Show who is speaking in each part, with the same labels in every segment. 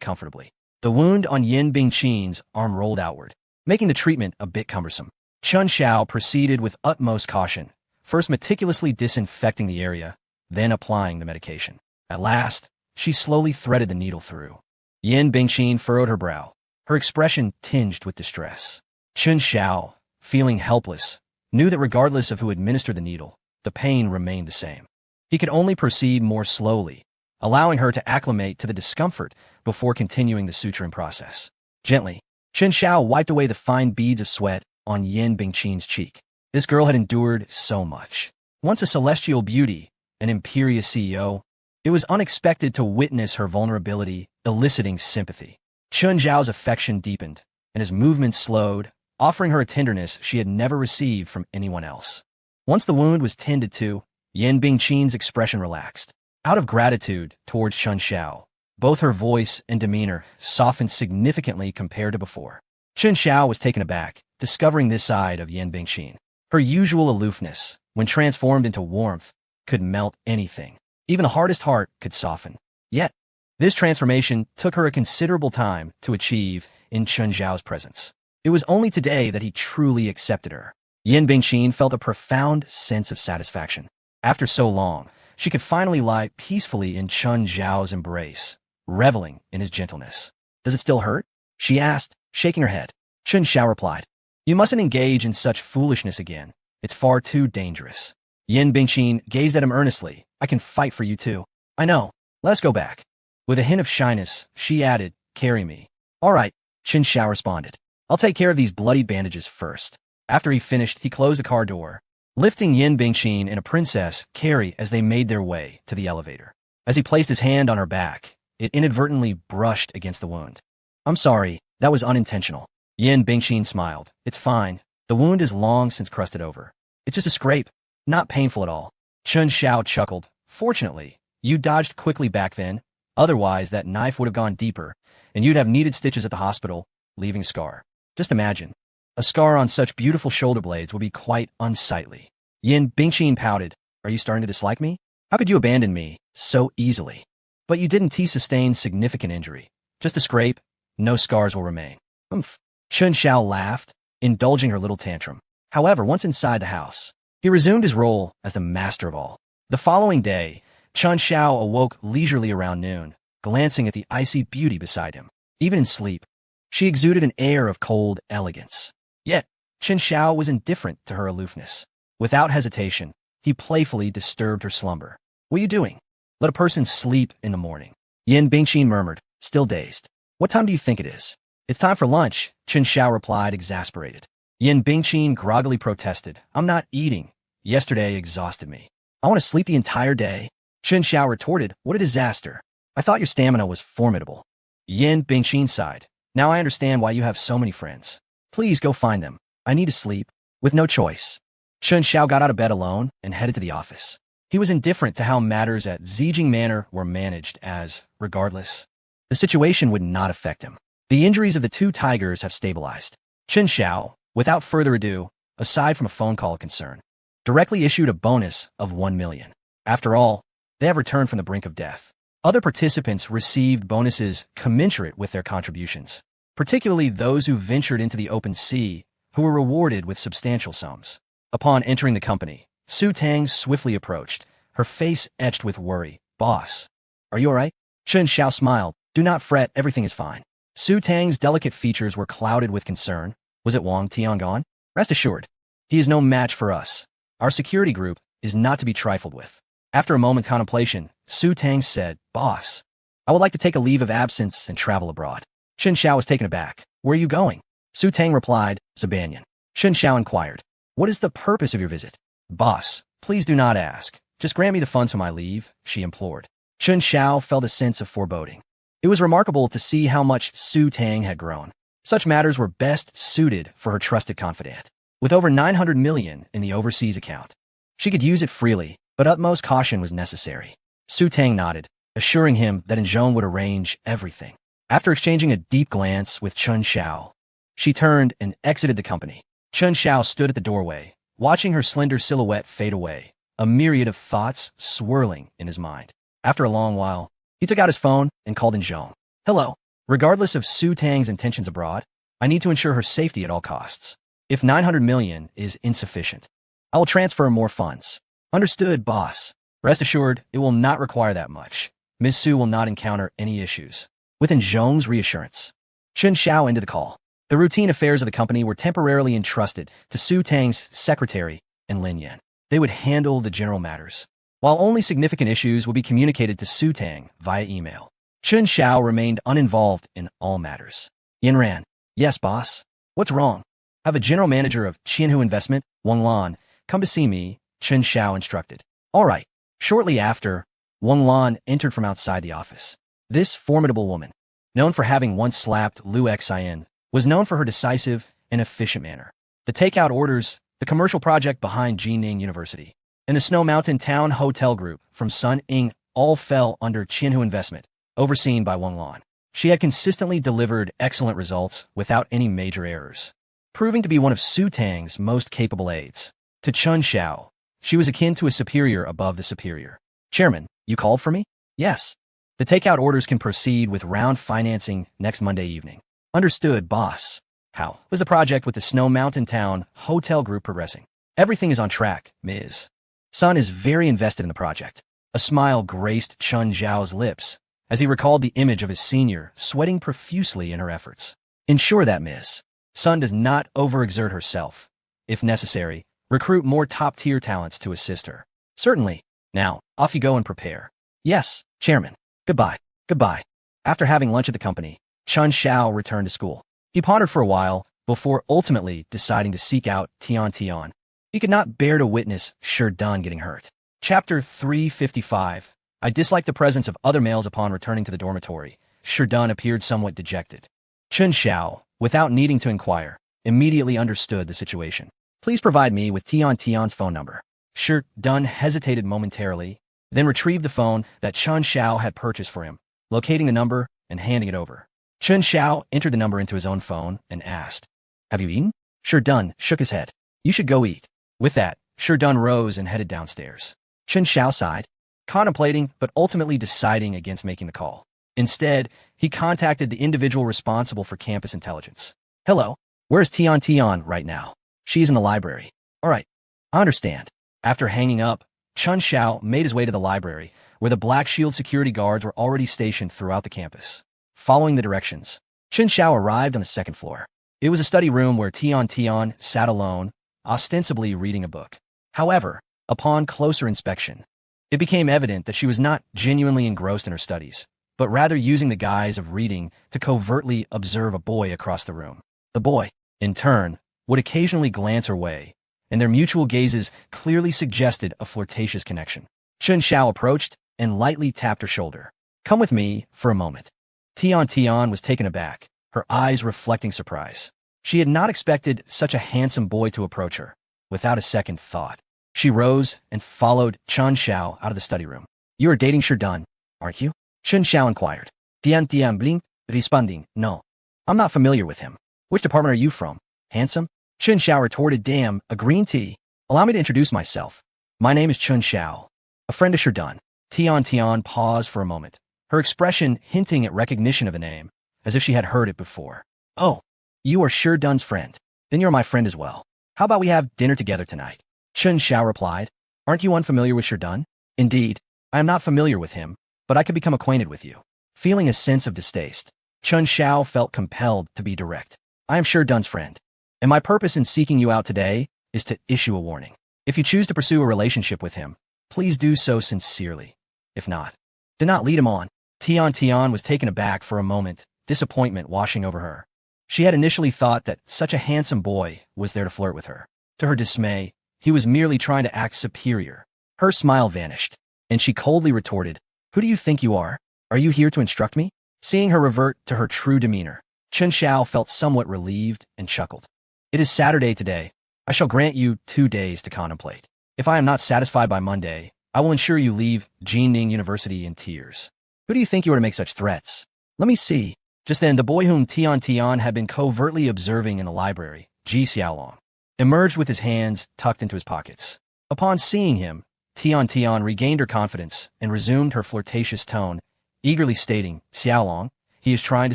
Speaker 1: comfortably. The wound on Yin Bingqin's arm rolled outward, making the treatment a bit cumbersome. Chun Xiao proceeded with utmost caution, first meticulously disinfecting the area, then applying the medication. At last, she slowly threaded the needle through. Yin Bingqin furrowed her brow, her expression tinged with distress. Chun Xiao, feeling helpless, knew that regardless of who administered the needle, the pain remained the same. He could only proceed more slowly, allowing her to acclimate to the discomfort before continuing the suturing process. Gently, Chun Xiao wiped away the fine beads of sweat on Yin Bingqin's cheek. This girl had endured so much. Once a celestial beauty, an imperious CEO, it was unexpected to witness her vulnerability, eliciting sympathy. Chun Xiao's affection deepened, and his movements slowed, offering her a tenderness she had never received from anyone else. Once the wound was tended to, Yin Bingqin's expression relaxed. Out of gratitude towards Chun Xiao, both her voice and demeanor softened significantly compared to before. Chun Xiao was taken aback, discovering this side of Yin Bingqin. Her usual aloofness, when transformed into warmth, could melt anything. Even the hardest heart could soften. Yet, this transformation took her a considerable time to achieve in Chun Xiao's presence. It was only today that he truly accepted her. Yin Bingqin felt a profound sense of satisfaction. After so long, she could finally lie peacefully in Chun Xiao's embrace, reveling in his gentleness. "Does it still hurt?" she asked, shaking her head. Chun Xiao replied, "You mustn't engage in such foolishness again. It's far too dangerous." Yin Bingqin gazed at him earnestly. "I can fight for you too." "I know. Let's go back." With a hint of shyness, she added, "Carry me." "All right," Chun Xiao responded. "I'll take care of these bloody bandages first." After he finished, he closed the car door, lifting Yin Bingqin and a princess carry as they made their way to the elevator. As he placed his hand on her back, it inadvertently brushed against the wound. "I'm sorry, that was unintentional." Yin Bingqin smiled. "It's fine. The wound is long since crusted over. It's just a scrape. Not painful at all." Chun Xiao chuckled. "Fortunately, you dodged quickly back then. Otherwise, that knife would have gone deeper, and you'd have needed stitches at the hospital, leaving a scar. Just imagine. A scar on such beautiful shoulder blades would be quite unsightly." Yin Bingqin pouted. "Are you starting to dislike me? How could you abandon me so easily?" "But you didn't sustain significant injury. Just a scrape. No scars will remain." "Humph." Chun Xiao laughed, indulging her little tantrum. However, once inside the house, he resumed his role as the master of all. The following day, Chun Xiao awoke leisurely around noon, glancing at the icy beauty beside him. Even in sleep, she exuded an air of cold elegance. Yet, Chun Xiao was indifferent to her aloofness. Without hesitation, he playfully disturbed her slumber. "What are you doing? Let a person sleep in the morning." Yin Bingqin murmured, still dazed. "What time do you think it is?" "It's time for lunch," Chun Xiao replied, exasperated. Yin Bingqin groggily protested. "I'm not eating. Yesterday exhausted me. I want to sleep the entire day." Chun Xiao retorted, "What a disaster. I thought your stamina was formidable." Yin Bingqin sighed. "Now I understand why you have so many friends. Please go find them. I need to sleep." With no choice, Chun Xiao got out of bed alone and headed to the office. He was indifferent to how matters at Zijing Manor were managed as, regardless, the situation would not affect him. The injuries of the two tigers have stabilized. Chun Xiao, without further ado, aside from a phone call concern, directly issued a bonus of 1 million. After all, they have returned from the brink of death. Other participants received bonuses commensurate with their contributions, particularly those who ventured into the open sea, who were rewarded with substantial sums. Upon entering the company, Su Tang swiftly approached, her face etched with worry. "Boss, are you all right?" Chun Xiao smiled. "Do not fret, everything is fine." Su Tang's delicate features were clouded with concern. "Was it Wang Tiangong? Rest assured, he is no match for us. Our security group is not to be trifled with." After a moment's contemplation, Su Tang said, "Boss, I would like to take a leave of absence and travel abroad." Chun Xiao was taken aback. "Where are you going?" Su Tang replied, "Zabanyan." Chun Xiao inquired, "What is the purpose of your visit?" "Boss, please do not ask. Just grant me the funds for my leave," she implored. Chun Xiao felt a sense of foreboding. It was remarkable to see how much Su Tang had grown. Such matters were best suited for her trusted confidant. With over 900 million in the overseas account, she could use it freely, but utmost caution was necessary. Su Tang nodded, assuring him that Zhong would arrange everything. After exchanging a deep glance with Chun Xiao, she turned and exited the company. Chun Xiao stood at the doorway, watching her slender silhouette fade away, a myriad of thoughts swirling in his mind. After a long while, he took out his phone and called in Zhong. "Hello." Regardless of Su Tang's intentions abroad, I need to ensure her safety at all costs. If 900 million is insufficient, I will transfer more funds. Understood, boss. Rest assured, it will not require that much. Ms. Su will not encounter any issues. Within Zhong's reassurance, Chen Xiao ended the call. The routine affairs of the company were temporarily entrusted to Su Tang's secretary and Lin Yan. They would handle the general matters, while only significant issues would be communicated to Su Tang via email. Chen Xiao remained uninvolved in all matters. Yin Ran. Yes, boss. What's wrong? Have a general manager of Qianhu Investment, Wang Lan, come to see me, Chen Xiao instructed. All right. Shortly after, Wang Lan entered from outside the office. This formidable woman, known for having once slapped Liu Xian, was known for her decisive and efficient manner. The takeout orders, the commercial project behind Jining University, and the Snow Mountain Town Hotel Group from Sun Ying all fell under Qianhu Investment, overseen by Wang Lan. She had consistently delivered excellent results without any major errors, proving to be one of Su Tang's most capable aides. To Chen Xiao, she was akin to a superior above the superior. Chairman, you called for me? Yes. The takeout orders can proceed with round financing next Monday evening. Understood, boss. How was the project with the Snow Mountain Town Hotel Group progressing? Everything is on track, Ms. Sun is very invested in the project. A smile graced Chen Xiao's lips as he recalled the image of his senior sweating profusely in her efforts. Ensure that Ms. Sun does not overexert herself. If necessary, recruit more top-tier talents to assist her. Certainly. Now, off you go and prepare. Yes, Chairman. Goodbye. Goodbye. After having lunch at the company, Chen Xiao returned to school. He pondered for a while before ultimately deciding to seek out Tian Tian. He could not bear to witness Sherdun getting hurt. Chapter 355. I disliked the presence of other males upon returning to the dormitory. Sherdun appeared somewhat dejected. Chen Xiao, without needing to inquire, immediately understood the situation. Please provide me with Tian Tian's phone number. Sherdun hesitated momentarily, then retrieved the phone that Chen Xiao had purchased for him, locating the number and handing it over. Chen Xiao entered the number into his own phone and asked, "Have you eaten?" Sherdun shook his head. "You should go eat." With that, Sherdun rose and headed downstairs. Chen Xiao sighed, contemplating but ultimately deciding against making the call. Instead, he contacted the individual responsible for campus intelligence. "Hello, where's Tian Tian right now?" "She's in the library." "All right, I understand." After hanging up, Chen Xiao made his way to the library, where the Black Shield security guards were already stationed throughout the campus. Following the directions, Chen Xiao arrived on the second floor. It was a study room where Tian Tian sat alone, ostensibly reading a book. However, upon closer inspection, it became evident that she was not genuinely engrossed in her studies, but rather using the guise of reading to covertly observe a boy across the room. The boy, in turn, would occasionally glance her way, and their mutual gazes clearly suggested a flirtatious connection. Chen Xiao approached and lightly tapped her shoulder. "Come with me for a moment." Tian Tian was taken aback, her eyes reflecting surprise. She had not expected such a handsome boy to approach her. Without a second thought, she rose and followed Chen Xiao out of the study room. "You are dating Sherdun, aren't you?" Chen Xiao inquired. Tian Tian blinked, responding, "No. I'm not familiar with him." "Which department are you from? Handsome?" Chen Xiao retorted, "Damn, a green tea. Allow me to introduce myself. My name is Chen Xiao, a friend of Sherdun." Tian Tian paused for a moment, her expression hinting at recognition of the name, as if she had heard it before. "Oh, you are Sherdun's friend. Then you're my friend as well. How about we have dinner together tonight?" Chen Xiao replied. "Aren't you unfamiliar with Sherdun?" "Indeed, I am not familiar with him, but I could become acquainted with you." Feeling a sense of distaste, Chen Xiao felt compelled to be direct. "I am Sherdun's friend, and my purpose in seeking you out today is to issue a warning. If you choose to pursue a relationship with him, please do so sincerely. If not, do not lead him on." Tian Tian was taken aback for a moment, disappointment washing over her. She had initially thought that such a handsome boy was there to flirt with her. To her dismay, he was merely trying to act superior. Her smile vanished, and she coldly retorted, "Who do you think you are? Are you here to instruct me?" Seeing her revert to her true demeanor, Chen Xiao felt somewhat relieved and chuckled. "It is Saturday today. I shall grant you 2 days to contemplate. If I am not satisfied by Monday, I will ensure you leave Jining University in tears." "Who do you think you are to make such threats?" "Let me see." Just then, the boy whom Tian Tian had been covertly observing in the library, Ji Xiaolong, emerged with his hands tucked into his pockets. Upon seeing him, Tian Tian regained her confidence and resumed her flirtatious tone, eagerly stating, "Xiaolong, He is trying to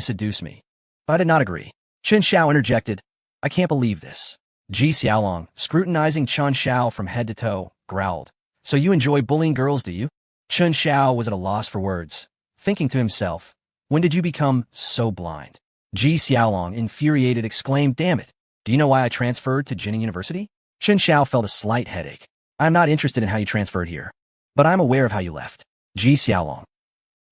Speaker 1: seduce me. But I did not agree. Chen Xiao interjected. I can't believe this. Ji Xiaolong, scrutinizing Chen Xiao from head to toe, growled. So you enjoy bullying girls, do you? Chen Xiao was at a loss for words, thinking to himself, when did you become so blind? Ji Xiaolong, infuriated, exclaimed, damn it. Do you know why I transferred to Jining University? Chen Xiao felt a slight headache. I am not interested in how you transferred here, but I am aware of how you left. Ji Xiaolong.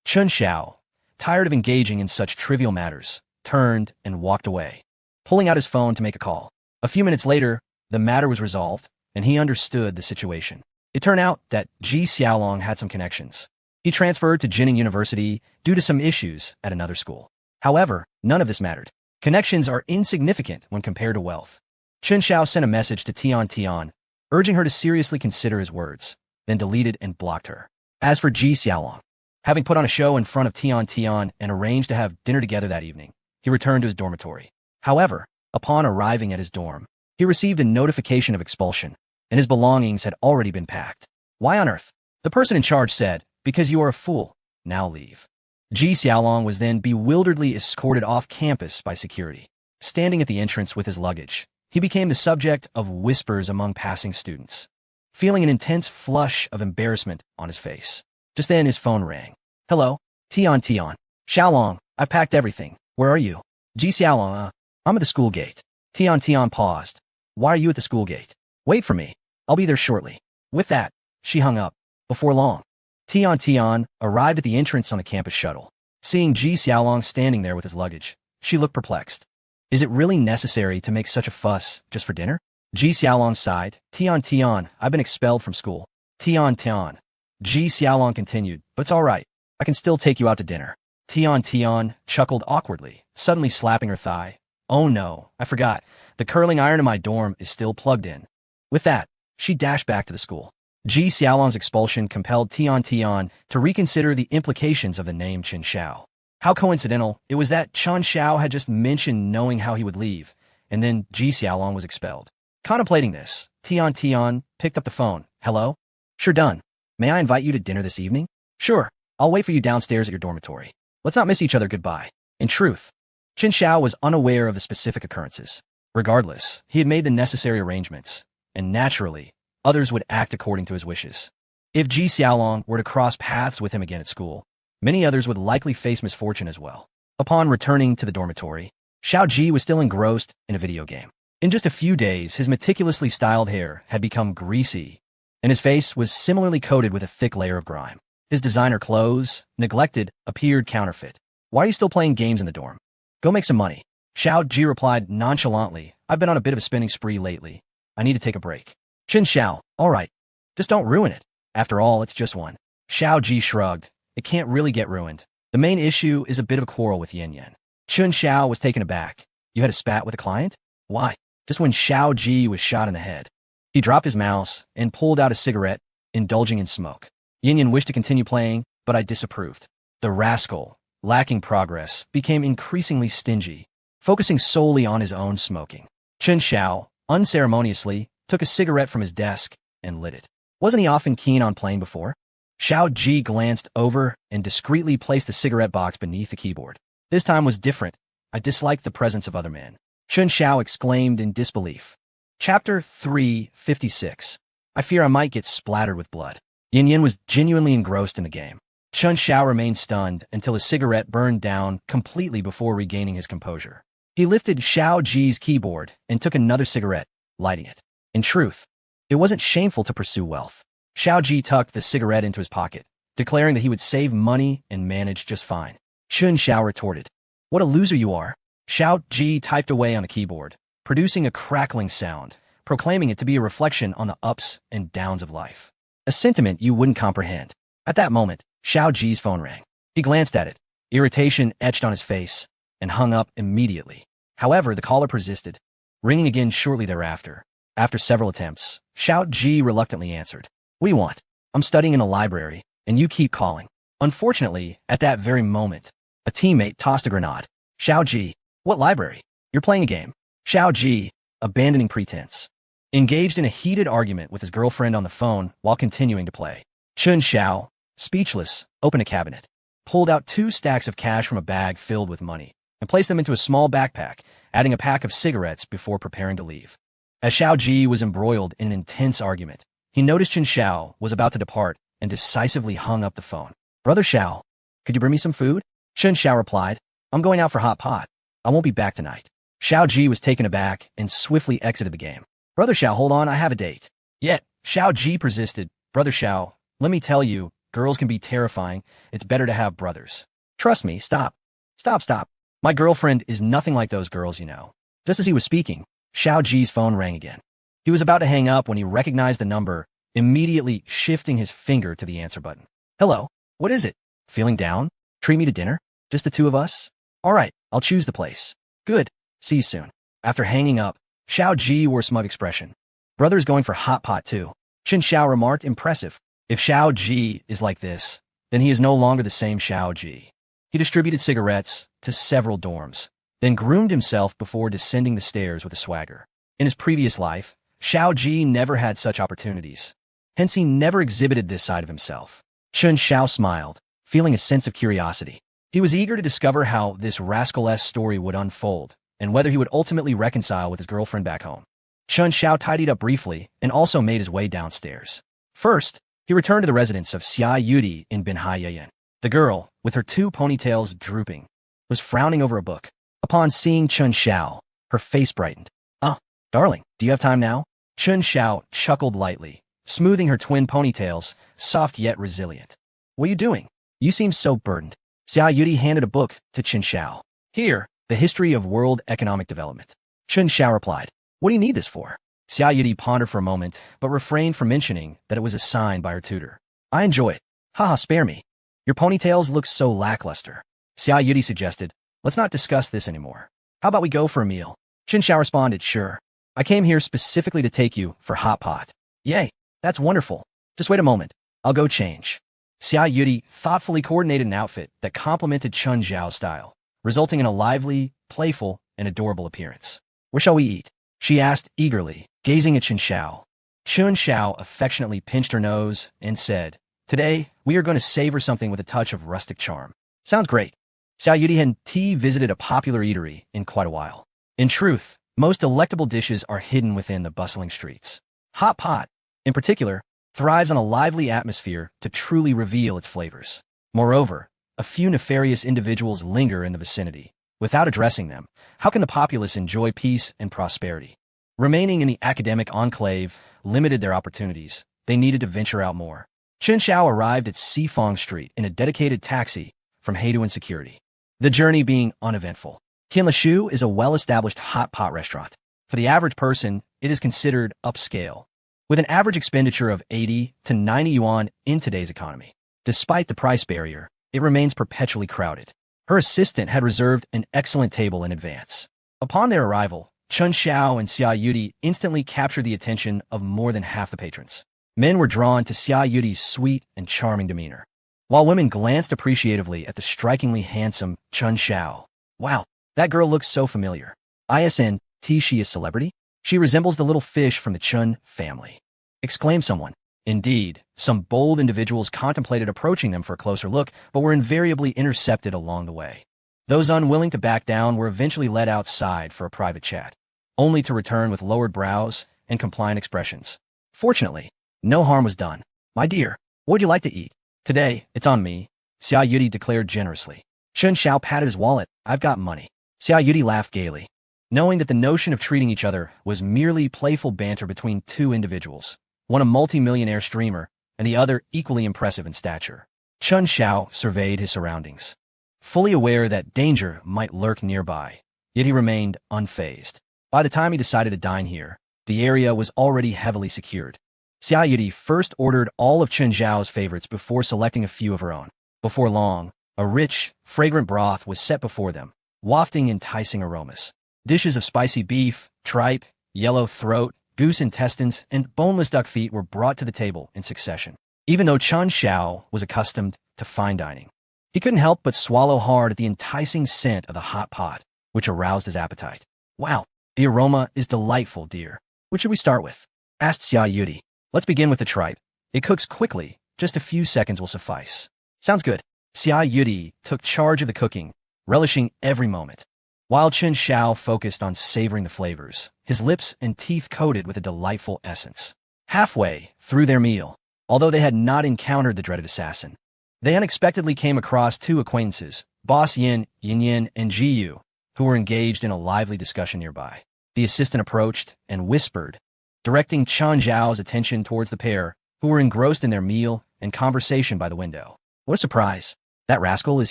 Speaker 1: Chen Xiao, tired of engaging in such trivial matters, turned and walked away, pulling out his phone to make a call. A few minutes later, the matter was resolved, and he understood the situation. It turned out that Ji Xiaolong had some connections. He transferred to Jining University due to some issues at another school. However, none of this mattered. Connections are insignificant when compared to wealth. Chen Xiao sent a message to Tian Tian, urging her to seriously consider his words, then deleted and blocked her. As for Ji Xiaolong, having put on a show in front of Tian Tian and arranged to have dinner together that evening, he returned to his dormitory. However, upon arriving at his dorm, he received a notification of expulsion, and his belongings had already been packed. Why on earth? The person in charge said, because you are a fool. Now leave. Ji Xiaolong was then bewilderedly escorted off campus by security. Standing at the entrance with his luggage, he became the subject of whispers among passing students, feeling an intense flush of embarrassment on his face. Just then his phone rang. Hello? Tian Tian. Xiaolong, I've packed everything. Where are you? Ji Xiaolong, I'm at the school gate. Tian Tian paused. Why are you at the school gate? Wait for me. I'll be there shortly. With that, she hung up. Before long, Tian Tian arrived at the entrance on the campus shuttle. Seeing Ji Xiaolong standing there with his luggage, she looked perplexed. Is it really necessary to make such a fuss just for dinner? Ji Xiaolong sighed. Tian Tian, I've been expelled from school. Tian Tian. Ji Xiaolong continued, but it's all right. I can still take you out to dinner. Tian Tian chuckled awkwardly, suddenly slapping her thigh. Oh no, I forgot. The curling iron in my dorm is still plugged in. With that, she dashed back to the school. Ji Xiaolong's expulsion compelled Tian Tian to reconsider the implications of the name Chen Xiao. How coincidental it was that Chen Xiao had just mentioned knowing how he would leave, and then Ji Xiaolong was expelled. Contemplating this, Tian Tian picked up the phone. Hello? Sure, done. May I invite you to dinner this evening? Sure. I'll wait for you downstairs at your dormitory. Let's not miss each other goodbye. In truth, Chen Xiao was unaware of the specific occurrences. Regardless, he had made the necessary arrangements, and naturally, others would act according to his wishes. If Ji Xiaolong were to cross paths with him again at school, many others would likely face misfortune as well. Upon returning to the dormitory, Xiao Ji was still engrossed in a video game. In just a few days, his meticulously styled hair had become greasy, and his face was similarly coated with a thick layer of grime. His designer clothes, neglected, appeared counterfeit. Why are you still playing games in the dorm? Go make some money. Xiao Ji replied nonchalantly, I've been on a bit of a spending spree lately. I need to take a break. Chen Xiao, all right. Just don't ruin it. After all, it's just one. Xiao Ji shrugged. It can't really get ruined. The main issue is a bit of a quarrel with Yin Yan. Chen Xiao was taken aback. You had a spat with a client? Why? Just when Xiao Ji was shot in the head. He dropped his mouse and pulled out a cigarette, indulging in smoke. Yin Yan wished to continue playing, but I disapproved. The rascal, lacking progress, became increasingly stingy, focusing solely on his own smoking. Chen Xiao, unceremoniously, took a cigarette from his desk and lit it. Wasn't he often keen on playing before? Xiao Ji glanced over and discreetly placed the cigarette box beneath the keyboard. This time was different. I disliked the presence of other men. Chen Xiao exclaimed in disbelief. Chapter 356. I fear I might get splattered with blood. Yin Yin was genuinely engrossed in the game. Chen Xiao remained stunned until his cigarette burned down completely before regaining his composure. He lifted Xiao Ji's keyboard and took another cigarette, lighting it. In truth, it wasn't shameful to pursue wealth. Xiao Ji tucked the cigarette into his pocket, declaring that he would save money and manage just fine. Chen Xiao retorted, What a loser you are. Xiao Ji typed away on the keyboard, producing a crackling sound, proclaiming it to be a reflection on the ups and downs of life. A sentiment you wouldn't comprehend. At that moment, Xiao Ji's phone rang. He glanced at it, irritation etched on his face, and hung up immediately. However, the caller persisted, ringing again shortly thereafter. After several attempts, Xiao Ji reluctantly answered. What do you want? I'm studying in a library, and you keep calling. Unfortunately, at that very moment, a teammate tossed a grenade. Xiao Ji, what library? You're playing a game. Xiao Ji, abandoning pretense, engaged in a heated argument with his girlfriend on the phone while continuing to play. Chen Xiao, speechless, opened a cabinet, pulled out 2 stacks of cash from a bag filled with money and placed them into a small backpack, adding a pack of cigarettes before preparing to leave. As Xiao Ji was embroiled in an intense argument, he noticed Chen Xiao was about to depart and decisively hung up the phone. "Brother Xiao, could you bring me some food?" Chen Xiao replied, "I'm going out for hot pot. I won't be back tonight." Xiao Ji was taken aback and swiftly exited the game. "Brother Xiao, hold on, I have a date." Yet, Xiao Ji persisted. "Brother Xiao, let me tell you, girls can be terrifying. It's better to have brothers. Trust me, stop. Stop. My girlfriend is nothing like those girls, you know." Just as he was speaking, Xiao Ji's phone rang again. He was about to hang up when he recognized the number, immediately shifting his finger to the answer button. "Hello, what is it? Feeling down? Treat me to dinner? Just the two of us? All right, I'll choose the place. Good, see you soon." After hanging up, Xiao Ji wore a smug expression. "Brother's going for hot pot too," Chen Xiao remarked, impressive. If Xiao Ji is like this, then he is no longer the same Xiao Ji. He distributed cigarettes to several dorms, then groomed himself before descending the stairs with a swagger. In his previous life, Xiao Ji never had such opportunities. Hence he never exhibited this side of himself. Chen Xiao smiled, feeling a sense of curiosity. He was eager to discover how this rascal-esque story would unfold, and whether he would ultimately reconcile with his girlfriend back home. Chen Xiao tidied up briefly and also made his way downstairs. First, he returned to the residence of Xia Yudi in Binhaiyan. The girl, with her 2 ponytails drooping, was frowning over a book. Upon seeing Chen Xiao, her face brightened. "Oh, darling, do you have time now?" Chen Xiao chuckled lightly, smoothing her twin ponytails, soft yet resilient. "What are you doing? You seem so burdened." Xia Yudi handed a book to Chen Xiao. "Here, The History of World Economic Development." Chen Xiao replied, "What do you need this for?" Xia Yudi pondered for a moment, but refrained from mentioning that it was assigned by her tutor. "I enjoy it. Haha, spare me. Your ponytails look so lackluster." Xia Yudi suggested, "Let's not discuss this anymore. How about we go for a meal?" Chen Xiao responded, "Sure. I came here specifically to take you for hot pot." "Yay, that's wonderful. Just wait a moment. I'll go change." Xia Yudi thoughtfully coordinated an outfit that complemented Chen Xiao's style, resulting in a lively, playful, and adorable appearance. "Where shall we eat?" she asked eagerly, gazing at Chen Xiao. Chen Xiao affectionately pinched her nose and said, "Today, we are going to savor something with a touch of rustic charm." "Sounds great." Xia Yudi hadn't visited a popular eatery in quite a while. In truth, most delectable dishes are hidden within the bustling streets. Hot pot, in particular, thrives on a lively atmosphere to truly reveal its flavors. Moreover, a few nefarious individuals linger in the vicinity. Without addressing them, how can the populace enjoy peace and prosperity? Remaining in the academic enclave limited their opportunities. They needed to venture out more. Chen Xiao arrived at Sifang Street in a dedicated taxi from Heiduan Security, the journey being uneventful. Tianlishu is a well-established hot pot restaurant. For the average person, it is considered upscale, with an average expenditure of 80 to 90 yuan in today's economy. Despite the price barrier, it remains perpetually crowded. Her assistant had reserved an excellent table in advance. Upon their arrival, Chen Xiao and Xia Yudi instantly captured the attention of more than half the patrons. Men were drawn to Xia Yudi's sweet and charming demeanor, while women glanced appreciatively at the strikingly handsome Chen Xiao. "Wow, that girl looks so familiar. She a celebrity? She resembles the little fish from the Chen family," exclaimed someone. Indeed, some bold individuals contemplated approaching them for a closer look, but were invariably intercepted along the way. Those unwilling to back down were eventually led outside for a private chat, only to return with lowered brows and compliant expressions. Fortunately, no harm was done. "My dear, what would you like to eat?" "Today, it's on me," Xia Yudi declared generously. Chen Xiao patted his wallet. "I've got money." Xia Yudi laughed gaily, knowing that the notion of treating each other was merely playful banter between 2 individuals, one a multi-millionaire streamer and the other equally impressive in stature. Chen Xiao surveyed his surroundings, fully aware that danger might lurk nearby, yet he remained unfazed. By the time he decided to dine here, the area was already heavily secured. Xia Yudi first ordered all of Chen Xiao's favorites before selecting a few of her own. Before long, a rich, fragrant broth was set before them, wafting enticing aromas. Dishes of spicy beef, tripe, yellow throat, goose intestines, and boneless duck feet were brought to the table in succession. Even though Chen Xiao was accustomed to fine dining, he couldn't help but swallow hard at the enticing scent of the hot pot, which aroused his appetite. "Wow, the aroma is delightful, dear. What should we start with?" asked Xia Yudi. "Let's begin with the tripe. It cooks quickly. Just a few seconds will suffice." "Sounds good." Xia Yudi took charge of the cooking, relishing every moment, while Chen Xiao focused on savoring the flavors, his lips and teeth coated with a delightful essence. Halfway through their meal, although they had not encountered the dreaded assassin, they unexpectedly came across two acquaintances, Boss Yin, Yin, and Ji Yu, who were engaged in a lively discussion nearby. The assistant approached and whispered, directing Chen Zhao's attention towards the pair, who were engrossed in their meal and conversation by the window. What a surprise. That rascal is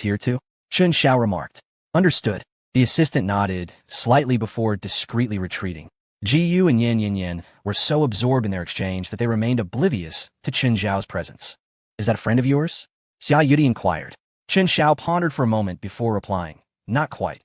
Speaker 1: here too? Chen Xiao remarked. Understood. The assistant nodded, slightly before discreetly retreating. Ji Yu and Yin were so absorbed in their exchange that they remained oblivious to Chen Zhao's presence. Is that a friend of yours? Xia Yudi inquired. Chen Xiao pondered for a moment before replying. Not quite.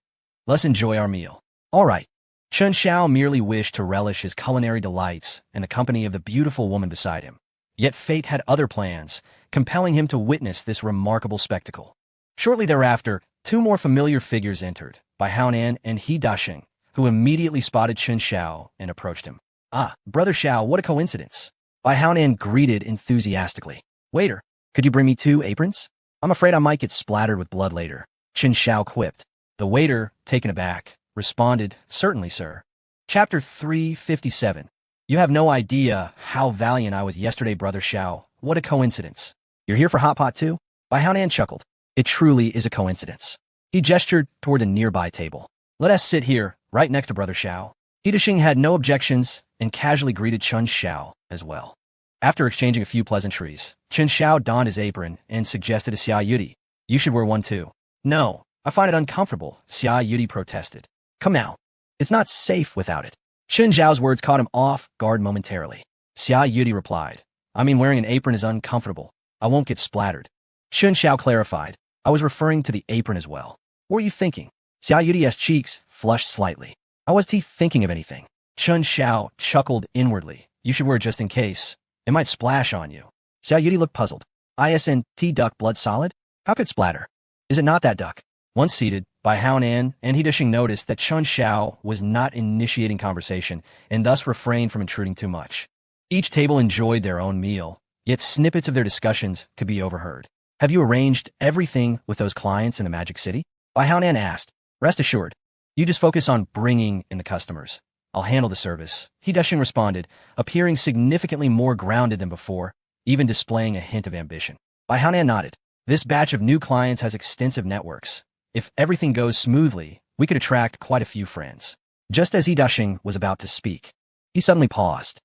Speaker 1: Let's enjoy our meal. All right. Chen Xiao merely wished to relish his culinary delights and the company of the beautiful woman beside him. Yet fate had other plans, compelling him to witness this remarkable spectacle. Shortly thereafter, two more familiar figures entered, Bai Haonan and He Dasheng, who immediately spotted Chen Xiao and approached him. Ah, Brother Xiao, what a coincidence. Bai Haonan greeted enthusiastically. Waiter, could you bring me 2 aprons? I'm afraid I might get splattered with blood later. Chen Xiao quipped. The waiter, taken aback, responded, Certainly, sir. Chapter 357. You have no idea how valiant I was yesterday, Brother Xiao. What a coincidence. You're here for hot pot too? Bai Haonan chuckled. It truly is a coincidence. He gestured toward a nearby table. Let us sit here, right next to Brother Xiao. He Dasheng had no objections and casually greeted Chen Xiao as well. After exchanging a few pleasantries, Chen Xiao donned his apron and suggested to Xia Yudi, You should wear one too. No, I find it uncomfortable, Xia Yudi protested. Come now. It's not safe without it. Chen Zhao's words caught him off guard momentarily. Xia Yudi replied, I mean, wearing an apron is uncomfortable. I won't get splattered. Chen Xiao clarified, I was referring to the apron as well. What were you thinking? Xia Yudi's cheeks flushed slightly. How was he thinking of anything? Chen Xiao chuckled inwardly. You should wear it just in case. It might splash on you. Xia Yudi looked puzzled. Isn't duck blood solid? How could splatter? Is it not that duck? Once seated, Bai Haonan and He Dasheng noticed that Chen Xiao was not initiating conversation and thus refrained from intruding too much. Each table enjoyed their own meal, yet snippets of their discussions could be overheard. Have you arranged everything with those clients in the Magic City? Bai Haonan asked. Rest assured, you just focus on bringing in the customers. I'll handle the service. He Dasheng responded, appearing significantly more grounded than before, even displaying a hint of ambition. Bai Haonan nodded. This batch of new clients has extensive networks. If everything goes smoothly, we could attract quite a few friends. Just as He Dasheng was about to speak, he suddenly paused.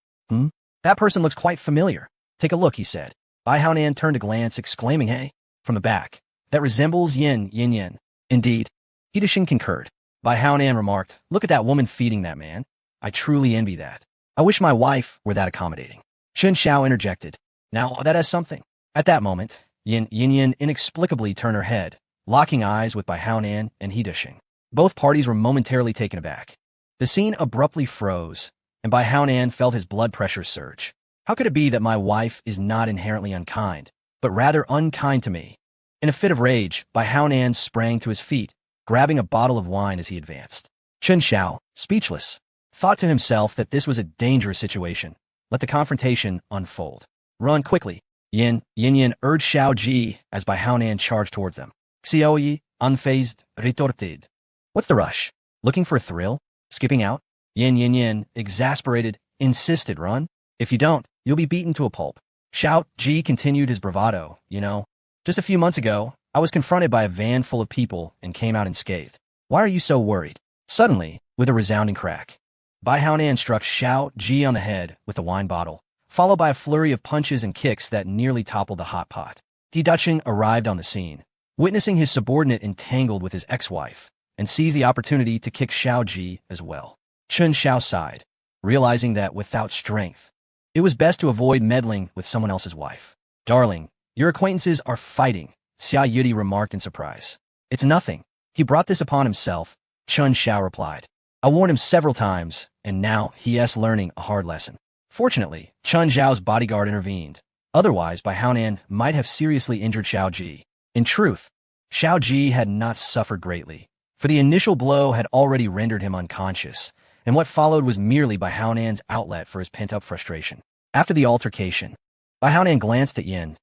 Speaker 1: That person looks quite familiar. Take a look, he said. Bai Haonan turned a glance, exclaiming, Hey, from the back. That resembles Yin. Indeed. He Dasheng concurred. Bai Haonan remarked, Look at that woman feeding that man. I truly envy that. I wish my wife were that accommodating. Chen Xiao interjected. Now, that has something. At that moment, Yin inexplicably turned her head, locking eyes with Bai Haonan and He Dasheng. Both parties were momentarily taken aback. The scene abruptly froze, and Bai Haonan felt his blood pressure surge. How could it be that my wife is not inherently unkind, but rather unkind to me? In a fit of rage, Bai Haonan sprang to his feet, grabbing a bottle of wine as he advanced. Chen Xiao, speechless, thought to himself that this was a dangerous situation. Let the confrontation unfold. Run quickly. Yin urged Xiao Ji as Bai Haonan charged towards them. Xiaoyi, unfazed, retorted. What's the rush? Looking for a thrill? Skipping out? Yin, exasperated, insisted, run. If you don't, you'll be beaten to a pulp. Xiao Ji continued his bravado, Just a few months ago, I was confronted by a van full of people and came out unscathed. Why are you so worried? Suddenly, with a resounding crack, Bai Haonan struck Xiao Ji on the head with a wine bottle, followed by a flurry of punches and kicks that nearly toppled the hot pot. He Dasheng arrived on the scene, witnessing his subordinate entangled with his ex-wife, and seized the opportunity to kick Xiao Ji as well. Chen Xiao sighed, realizing that without strength, it was best to avoid meddling with someone else's wife. Darling, your acquaintances are fighting, Xia Yudi remarked in surprise. It's nothing. He brought this upon himself, Chen Xiao replied. I warned him several times, and now he is learning a hard lesson. Fortunately, Chen Zhao's bodyguard intervened. Otherwise, Bai Haonan might have seriously injured Xiao Ji. In truth, Xiao Ji had not suffered greatly, for the initial blow had already rendered him unconscious, and what followed was merely Bai Haonan's outlet for his pent-up frustration. After the altercation, Bai Haonan glanced at Yin.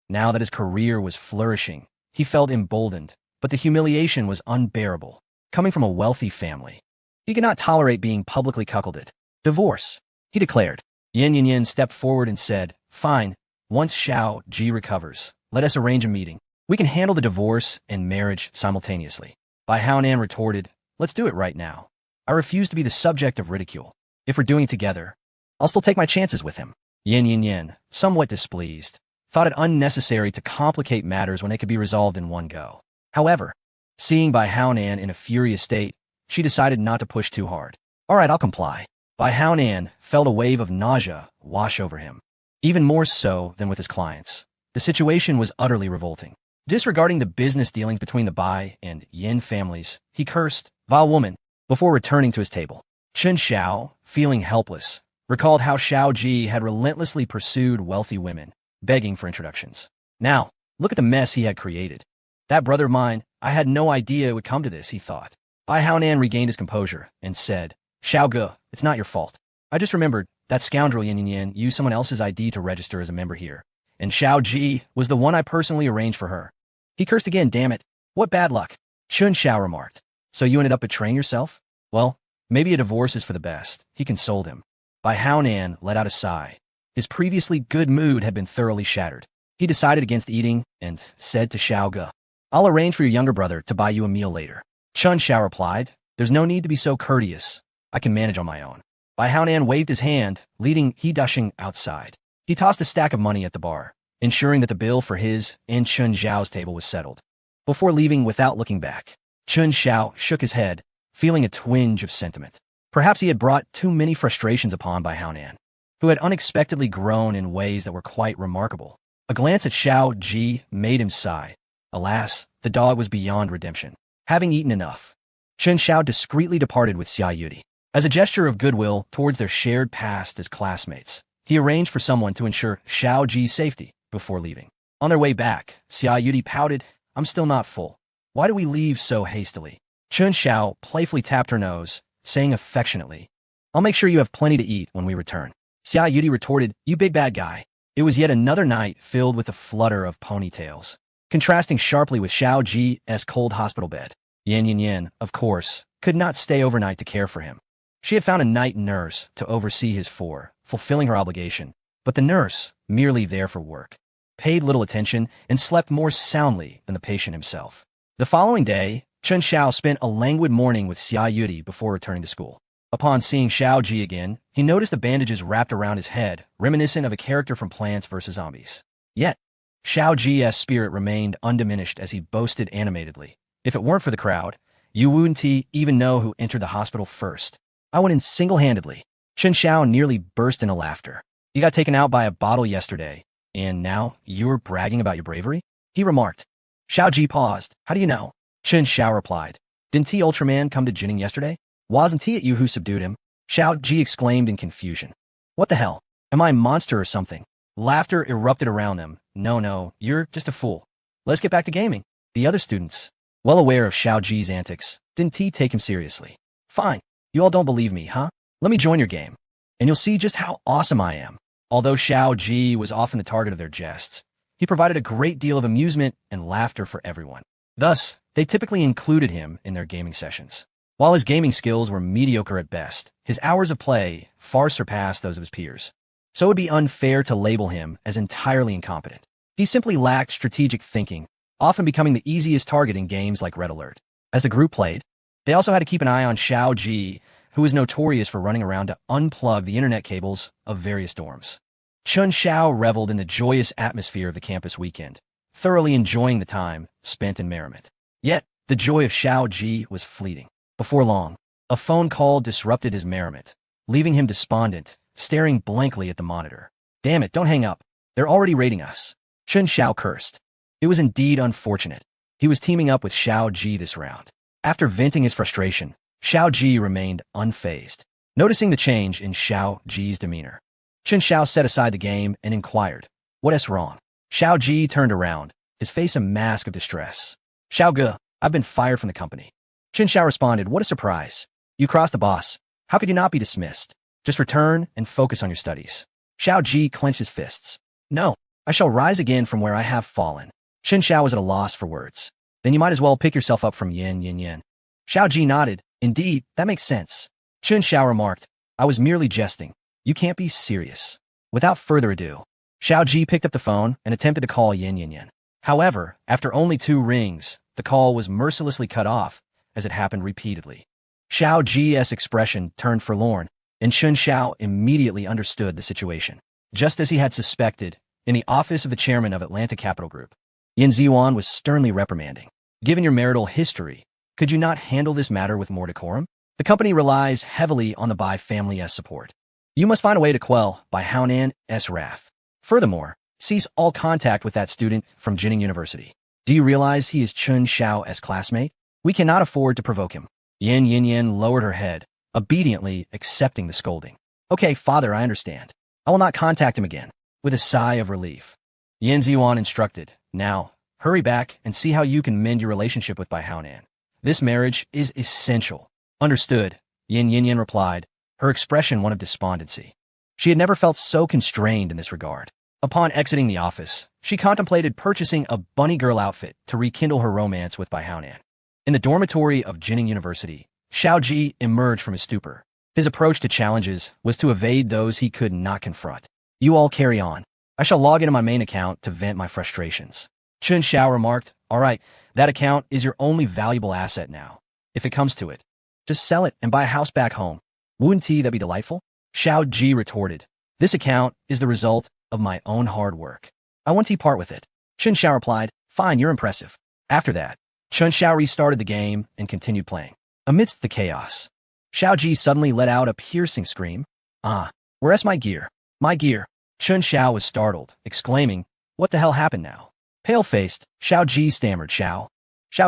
Speaker 1: Now that his career was flourishing, He felt emboldened, but the humiliation was unbearable. Coming from a wealthy family, he could not tolerate being publicly cuckolded. Divorce, he declared. Yin stepped forward and said, "Fine, once Xiao Ji recovers, let us arrange a meeting. We can handle the divorce and marriage simultaneously." Bai Haonan retorted, "Let's do it right now. I refuse to be the subject of ridicule. If we're doing it together, I'll still take my chances with him." Yin, somewhat displeased, thought it unnecessary to complicate matters when they could be resolved in one go. However, seeing Bai Haonan in a furious state, she decided not to push too hard. "All right, I'll comply." Bai Haonan felt a wave of nausea wash over him. Even more so than with his clients, the situation was utterly revolting. Disregarding the business dealings between the Bai and Yin families, he cursed, "Vile woman," before returning to his table. Chen Xiao, feeling helpless, recalled how Xiao Ji had relentlessly pursued wealthy women, begging for introductions. Now, look at the mess he had created. That brother of mine, I had no idea it would come to this, he thought. Bai Haonan regained his composure and said, "Xiao Ge, it's not your fault. I just remembered that scoundrel Yin used someone else's ID to register as a member here, and Xiao Ji was the one I personally arranged for her." He cursed again, "Damn it. What bad luck." Chen Xiao remarked, "So you ended up betraying yourself? Well, maybe a divorce is for the best," he consoled him. Bai Haonan let out a sigh. His previously good mood had been thoroughly shattered. He decided against eating and said to Xiao Ge, "I'll arrange for your younger brother to buy you a meal later." Chen Xiao replied, "There's no need to be so courteous. I can manage on my own." Bai Haonan waved his hand, leading He Dushing outside. He tossed a stack of money at the bar, ensuring that the bill for his and Chen Xiao's table was settled. Before leaving without looking back, Chen Xiao shook his head, feeling a twinge of sentiment. Perhaps he had brought too many frustrations upon Bai Haonan, who had unexpectedly grown in ways that were quite remarkable. A glance at Xiao Ji made him sigh. Alas, the dog was beyond redemption. Having eaten enough, Chen Xiao discreetly departed with Xia Yudi. As a gesture of goodwill towards their shared past as classmates, he arranged for someone to ensure Xiao Ji's safety before leaving. On their way back, Xia Yudi pouted, "I'm still not full. Why do we leave so hastily?" Chen Xiao playfully tapped her nose, saying affectionately, "I'll make sure you have plenty to eat when we return." Xia Yudi retorted, "You big bad guy." It was yet another night filled with a flutter of ponytails, contrasting sharply with Xiao Ji's cold hospital bed. Yin, of course, could not stay overnight to care for him. She had found a night nurse to oversee his fulfilling her obligation, but the nurse, merely there for work, paid little attention and slept more soundly than the patient himself. The following day, Chen Xiao spent a languid morning with Xia Yudi before returning to school. Upon seeing Xiao Ji again, he noticed the bandages wrapped around his head, reminiscent of a character from Plants vs. Zombies. Yet, Xiao Ji's spirit remained undiminished as he boasted animatedly, "If it weren't for the crowd, you wouldn't even know who entered the hospital first. I went in single-handedly." Chen Xiao nearly burst into laughter. "You got taken out by a bottle yesterday, and now you're bragging about your bravery?" he remarked. Xiao Ji paused. "How do you know?" Chen Xiao replied, "Didn't T Ultraman come to Jinning yesterday? Wasn't he it you who subdued him?" Xiao Ji exclaimed in confusion. "What the hell? Am I a monster or something?" Laughter erupted around them. No, you're just a fool. Let's get back to gaming." The other students, well aware of Xiao Ji's antics, didn't take him seriously. "Fine. You all don't believe me, huh? Let me join your game, and you'll see just how awesome I am." Although Xiao Ji was often the target of their jests, he provided a great deal of amusement and laughter for everyone. Thus, they typically included him in their gaming sessions. While his gaming skills were mediocre at best, his hours of play far surpassed those of his peers. So it would be unfair to label him as entirely incompetent. He simply lacked strategic thinking, often becoming the easiest target in games like Red Alert. As the group played, they also had to keep an eye on Xiao Ji, who was notorious for running around to unplug the internet cables of various dorms. Chen Xiao reveled in the joyous atmosphere of the campus weekend, thoroughly enjoying the time spent in merriment. Yet, the joy of Xiao Ji was fleeting. Before long, a phone call disrupted his merriment, leaving him despondent, staring blankly at the monitor. "Damn it, don't hang up. They're already raiding us." Chen Xiao cursed. It was indeed unfortunate. He was teaming up with Xiao Ji this round. After venting his frustration, Xiao Ji remained unfazed. Noticing the change in Xiao Ji's demeanor, Chen Xiao set aside the game and inquired, "What's wrong?" Xiao Ji turned around, his face a mask of distress. "Xiao Ge, I've been fired from the company." Chen Xiao responded, "What a surprise. You crossed the boss. How could you not be dismissed? Just return and focus on your studies." Xiao Ji clenched his fists. "No, I shall rise again from where I have fallen." Chen Xiao was at a loss for words. Then you might as well pick yourself up from Yin Yin Yin. Xiao Ji nodded. Indeed, that makes sense. Chen Xiao remarked, I was merely jesting. You can't be serious. Without further ado, Xiao Ji picked up the phone and attempted to call Yin Yin Yin. However, after only 2 rings, the call was mercilessly cut off, as it happened repeatedly. Xiao Ji's expression turned forlorn, and Chen Xiao immediately understood the situation. Just as he had suspected, in the office of the chairman of Atlanta Capital Group, Yin Ziwan was sternly reprimanding. Given your marital history, could you not handle this matter with more decorum? The company relies heavily on the Bai family's support. You must find a way to quell Bai Haonan's wrath. Furthermore, cease all contact with that student from Jining University. Do you realize he is Chen Xiao's classmate? We cannot afford to provoke him. Yin Yin Yin lowered her head, obediently accepting the scolding. Okay, father, I understand. I will not contact him again. With a sigh of relief, Yin Ziwan instructed, now, hurry back and see how you can mend your relationship with Bai Haonan. This marriage is essential. Understood, Yin Yin Yin replied, her expression one of despondency. She had never felt so constrained in this regard. Upon exiting the office, she contemplated purchasing a bunny girl outfit to rekindle her romance with Bai Haonan. In the dormitory of Jining University, Xiao Ji emerged from his stupor. His approach to challenges was to evade those he could not confront. You all carry on. I shall log into my main account to vent my frustrations. Chen Xiao remarked, all right, that account is your only valuable asset now. If it comes to it, just sell it and buy a house back home. Wouldn't that be delightful? Xiao Ji retorted, this account is the result of my own hard work. I want to part with it. Chen Xiao replied, fine, you're impressive. After that, Chen Xiao restarted the game and continued playing. Amidst the chaos, Xiao Ji suddenly let out a piercing scream. Ah, where's my gear? My gear. Chen Xiao was startled, exclaiming, what the hell happened now? Pale-faced, Xiao Ji stammered, Xiao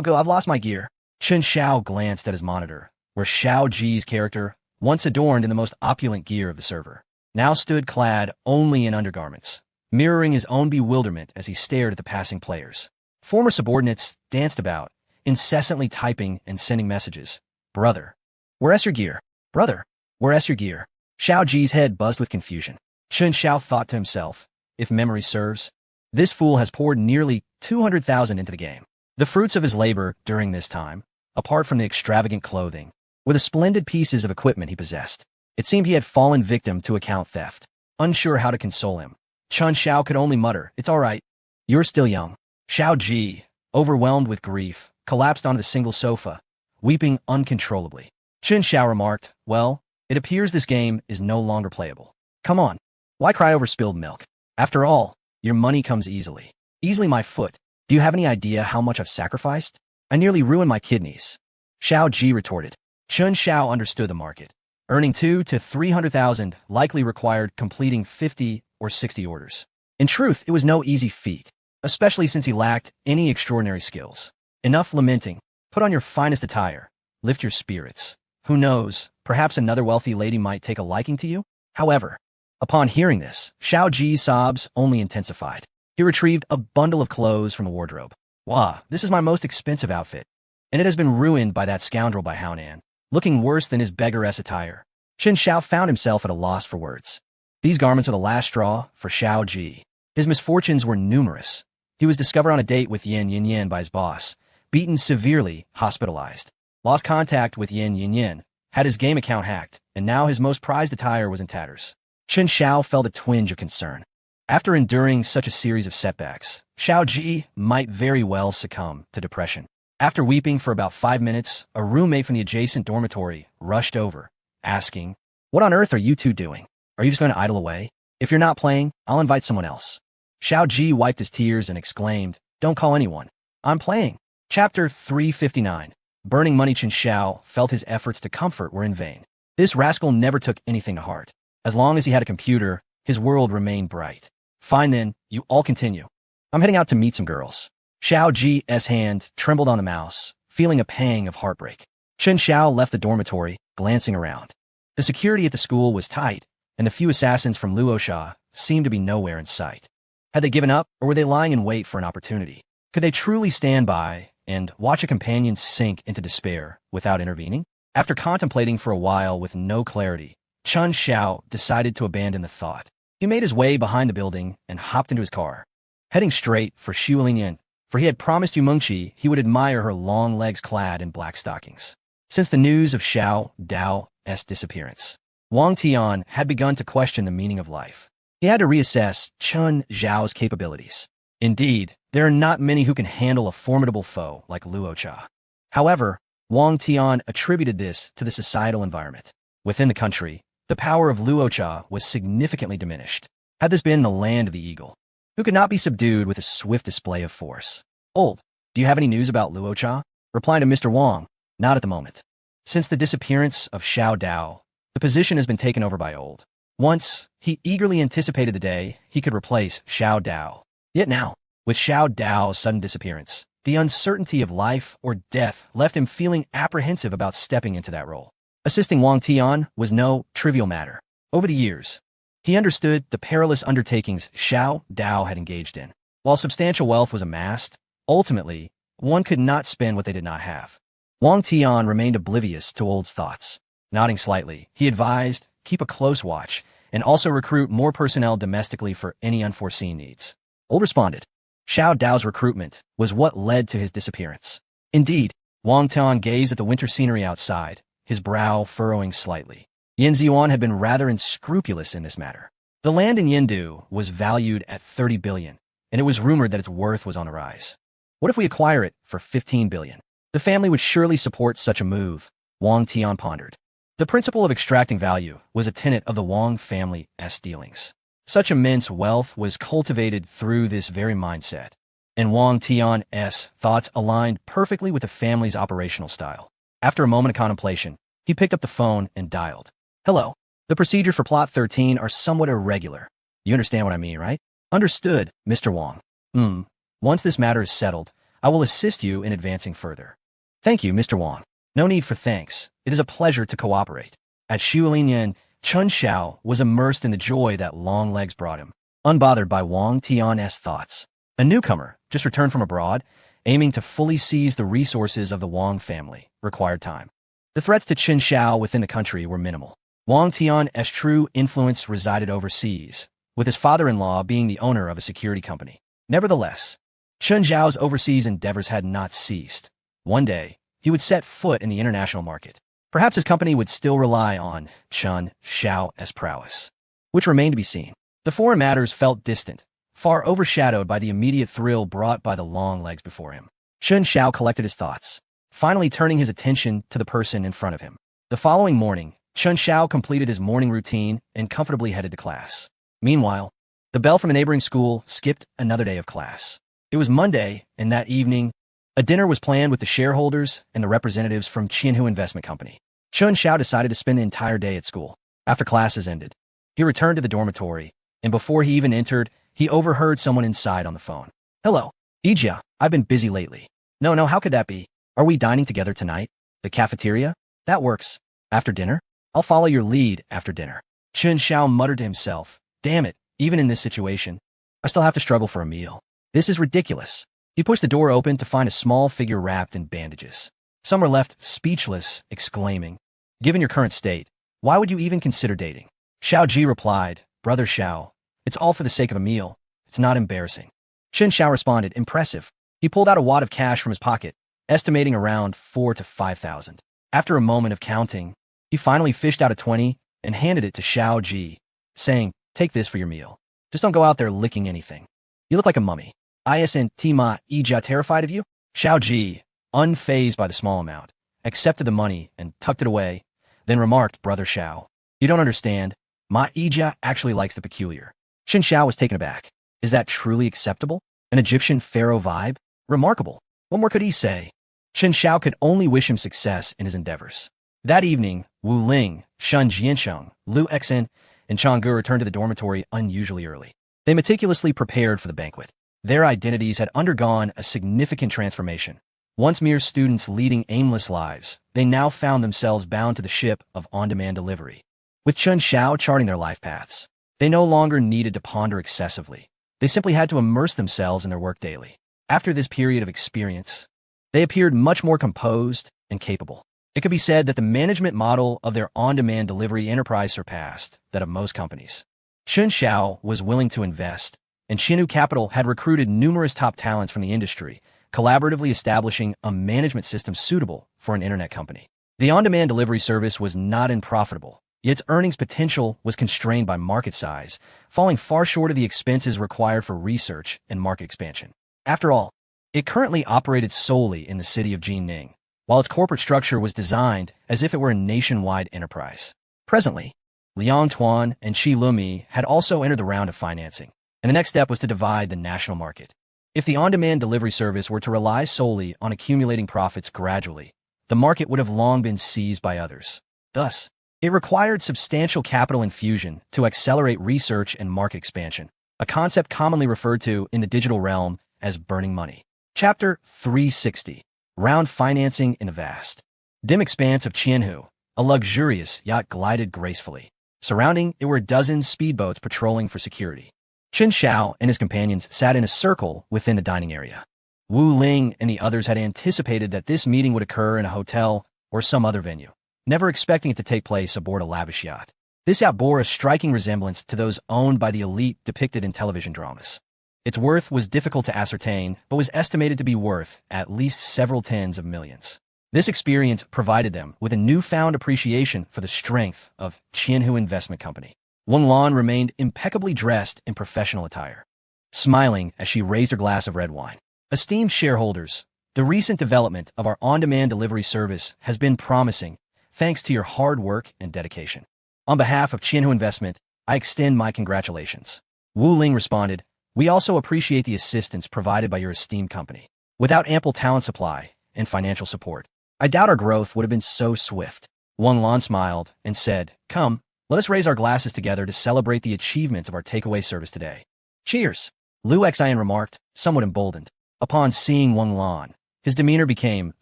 Speaker 1: Go, I've lost my gear. Chen Xiao glanced at his monitor, where Xiao Ji's character, once adorned in the most opulent gear of the server, now stood clad only in undergarments, mirroring his own bewilderment as he stared at the passing players. Former subordinates danced about, incessantly typing and sending messages. Brother, where's your gear? Brother, where's your gear? Xiao Ji's head buzzed with confusion. Chen Xiao thought to himself, if memory serves, this fool has poured nearly 200,000 into the game. The fruits of his labor during this time, apart from the extravagant clothing, were the splendid pieces of equipment he possessed. It seemed he had fallen victim to account theft. Unsure how to console him, Chen Xiao could only mutter, it's all right. You're still young. Xiao Ji, overwhelmed with grief, collapsed onto the single sofa, weeping uncontrollably. Chen Xiao remarked, well, it appears this game is no longer playable. Come on. Why cry over spilled milk? After all, your money comes easily. Easily my foot. Do you have any idea how much I've sacrificed? I nearly ruined my kidneys. Xiao Ji retorted. Chen Xiao understood the market. Earning 200,000 to 300,000 likely required completing 50 or 60 orders. In truth, it was no easy feat, especially since he lacked any extraordinary skills. Enough lamenting. Put on your finest attire. Lift your spirits. Who knows, perhaps another wealthy lady might take a liking to you? However, upon hearing this, Xiao Ji's sobs only intensified. He retrieved a bundle of clothes from a wardrobe. Wah, this is my most expensive outfit, and it has been ruined by that scoundrel Bai Haonan, looking worse than his beggaress attire. Chen Xiao found himself at a loss for words. These garments were the last straw for Xiao Ji. His misfortunes were numerous. He was discovered on a date with Yin Yin Yin by his boss, beaten severely, hospitalized, lost contact with Yin Yin Yin, had his game account hacked, and now his most prized attire was in tatters. Chen Xiao felt a twinge of concern. After enduring such a series of setbacks, Xiao Ji might very well succumb to depression. After weeping for about 5 minutes, a roommate from the adjacent dormitory rushed over, asking, what on earth are you two doing? Are you just going to idle away? If you're not playing, I'll invite someone else. Xiao Ji wiped his tears and exclaimed, don't call anyone. I'm playing. Chapter 359. Burning money. Chen Xiao felt his efforts to comfort were in vain. This rascal never took anything to heart. As long as he had a computer, his world remained bright. Fine then, you all continue. I'm heading out to meet some girls. Xiao Ji's hand trembled on the mouse, feeling a pang of heartbreak. Chen Xiao left the dormitory, glancing around. The security at the school was tight, and the few assassins from Luosha seemed to be nowhere in sight. Had they given up, or were they lying in wait for an opportunity? Could they truly stand by and watch a companion sink into despair without intervening? After contemplating for a while with no clarity, Chen Xiao decided to abandon the thought. He made his way behind the building and hopped into his car, heading straight for Shulinyan. for he had promised Yu Mengqi he would admire her long legs clad in black stockings. Since the news of Xiao Dao's disappearance, Wang Tian had begun to question the meaning of life. He had to reassess Chen Zhao's capabilities. Indeed, there are not many who can handle a formidable foe like Luo Cha. However, Wang Tian attributed this to the societal environment. Within the country, the power of Luo Cha was significantly diminished. Had this been the land of the eagle, who could not be subdued with a swift display of force. Old, do you have any news about Luo Cha? Replied to Mr. Wang, not at the moment. Since the disappearance of Xiao Dao, the position has been taken over by Old. Once, he eagerly anticipated the day he could replace Xiao Dao. Yet now, with Xiao Dao's sudden disappearance, the uncertainty of life or death left him feeling apprehensive about stepping into that role. Assisting Wang Tian was no trivial matter. Over the years, he understood the perilous undertakings Xiao Dao had engaged in. While substantial wealth was amassed, ultimately, one could not spend what they did not have. Wang Tian remained oblivious to Old's thoughts. Nodding slightly, he advised, keep a close watch, and also recruit more personnel domestically for any unforeseen needs. Old responded. Xiao Dao's recruitment was what led to his disappearance. Indeed, Wang Tian gazed at the winter scenery outside, his brow furrowing slightly. Yin Ziyuan had been rather unscrupulous in this matter. The land in Yindu was valued at 30 billion, and it was rumored that its worth was on the rise. What if we acquire it for 15 billion? The family would surely support such a move, Wang Tian pondered. The principle of extracting value was a tenet of the Wang family's dealings. Such immense wealth was cultivated through this very mindset, and Wang Tian's thoughts aligned perfectly with the family's operational style. After a moment of contemplation, he picked up the phone and dialed. Hello. The procedures for Plot 13 are somewhat irregular. You understand what I mean, right? Understood, Mr. Wang. Once this matter is settled, I will assist you in advancing further. Thank you, Mr. Wang. No need for thanks. It is a pleasure to cooperate. At Shulinyan, Chen Xiao was immersed in the joy that long legs brought him, unbothered by Wang Tian's thoughts. A newcomer, just returned from abroad, aiming to fully seize the resources of the Wang family, required time. The threats to Chen Xiao within the country were minimal. Wang Tian's true influence resided overseas, with his father-in-law being the owner of a security company. Nevertheless, Chen Xiao's overseas endeavors had not ceased. One day, he would set foot in the international market. Perhaps his company would still rely on Chen Xiao's prowess, which remained to be seen. The foreign matters felt distant, far overshadowed by the immediate thrill brought by the long legs before him. Chen Xiao collected his thoughts, finally turning his attention to the person in front of him. The following morning, Chen Xiao completed his morning routine and comfortably headed to class. Meanwhile, the bell from a neighboring school skipped another day of class. It was Monday, and that evening, a dinner was planned with the shareholders and the representatives from Qianhu Investment Company. Chen Xiao decided to spend the entire day at school. After classes ended, he returned to the dormitory, and before he even entered, he overheard someone inside on the phone. Hello, Ijia, I've been busy lately. No, how could that be? Are we dining together tonight? The cafeteria? That works. After dinner? I'll follow your lead after dinner. Chen Xiao muttered to himself. Damn it, even in this situation, I still have to struggle for a meal. This is ridiculous. He pushed the door open to find a small figure wrapped in bandages. Some were left speechless, exclaiming, given your current state, why would you even consider dating? Xiao Ji replied, Brother Xiao, it's all for the sake of a meal. It's not embarrassing. Chen Xiao responded, impressive. He pulled out a wad of cash from his pocket, estimating around 4,000 to 5,000. After a moment of counting, he finally fished out a 20 and handed it to Xiao Ji, saying, take this for your meal. Just don't go out there licking anything. You look like a mummy. Isn't Ma Ija terrified of you? Xiao Ji, unfazed by the small amount, accepted the money and tucked it away, then remarked, Brother Xiao, you don't understand. Ma Ija actually likes the peculiar. Chen Xiao was taken aback. Is that truly acceptable? An Egyptian pharaoh vibe? Remarkable. What more could he say? Chen Xiao could only wish him success in his endeavors. That evening, Wu Ling, Shun Jiansheng, Lu Exen, and Chang'e returned to the dormitory unusually early. They meticulously prepared for the banquet. Their identities had undergone a significant transformation. Once mere students leading aimless lives, they now found themselves bound to the ship of on-demand delivery. With Chen Xiao charting their life paths, they no longer needed to ponder excessively. They simply had to immerse themselves in their work daily. After this period of experience, they appeared much more composed and capable. It could be said that the management model of their on-demand delivery enterprise surpassed that of most companies. Chen Xiao was willing to invest and Chinu Capital had recruited numerous top talents from the industry, collaboratively establishing a management system suitable for an internet company. The on-demand delivery service was not unprofitable, yet its earnings potential was constrained by market size, falling far short of the expenses required for research and market expansion. After all, it currently operated solely in the city of Jining, while its corporate structure was designed as if it were a nationwide enterprise. Presently, Liang Tuan and Qi Lumi had also entered the round of financing, and the next step was to divide the national market. If the on-demand delivery service were to rely solely on accumulating profits gradually, the market would have long been seized by others. Thus, it required substantial capital infusion to accelerate research and market expansion, a concept commonly referred to in the digital realm as burning money. Chapter 360. Round financing in the vast, dim expanse of Qianhu, a luxurious yacht glided gracefully. Surrounding it were dozens speedboats patrolling for security. Chen Xiao and his companions sat in a circle within the dining area. Wu Ling and the others had anticipated that this meeting would occur in a hotel or some other venue, never expecting it to take place aboard a lavish yacht. This yacht bore a striking resemblance to those owned by the elite depicted in television dramas. Its worth was difficult to ascertain, but was estimated to be worth at least several tens of millions. This experience provided them with a newfound appreciation for the strength of Qianhu Investment Company. Wang Lan remained impeccably dressed in professional attire, smiling as she raised her glass of red wine. Esteemed shareholders, the recent development of our on-demand delivery service has been promising thanks to your hard work and dedication. On behalf of Qianhu Investment, I extend my congratulations. Wu Ling responded, "We also appreciate the assistance provided by your esteemed company. Without ample talent supply and financial support, I doubt our growth would have been so swift." Wang Lan smiled and said, "Come, let us raise our glasses together to celebrate the achievements of our takeaway service today." "Cheers," Liu Xian remarked, somewhat emboldened. Upon seeing Wang Lan, his demeanor became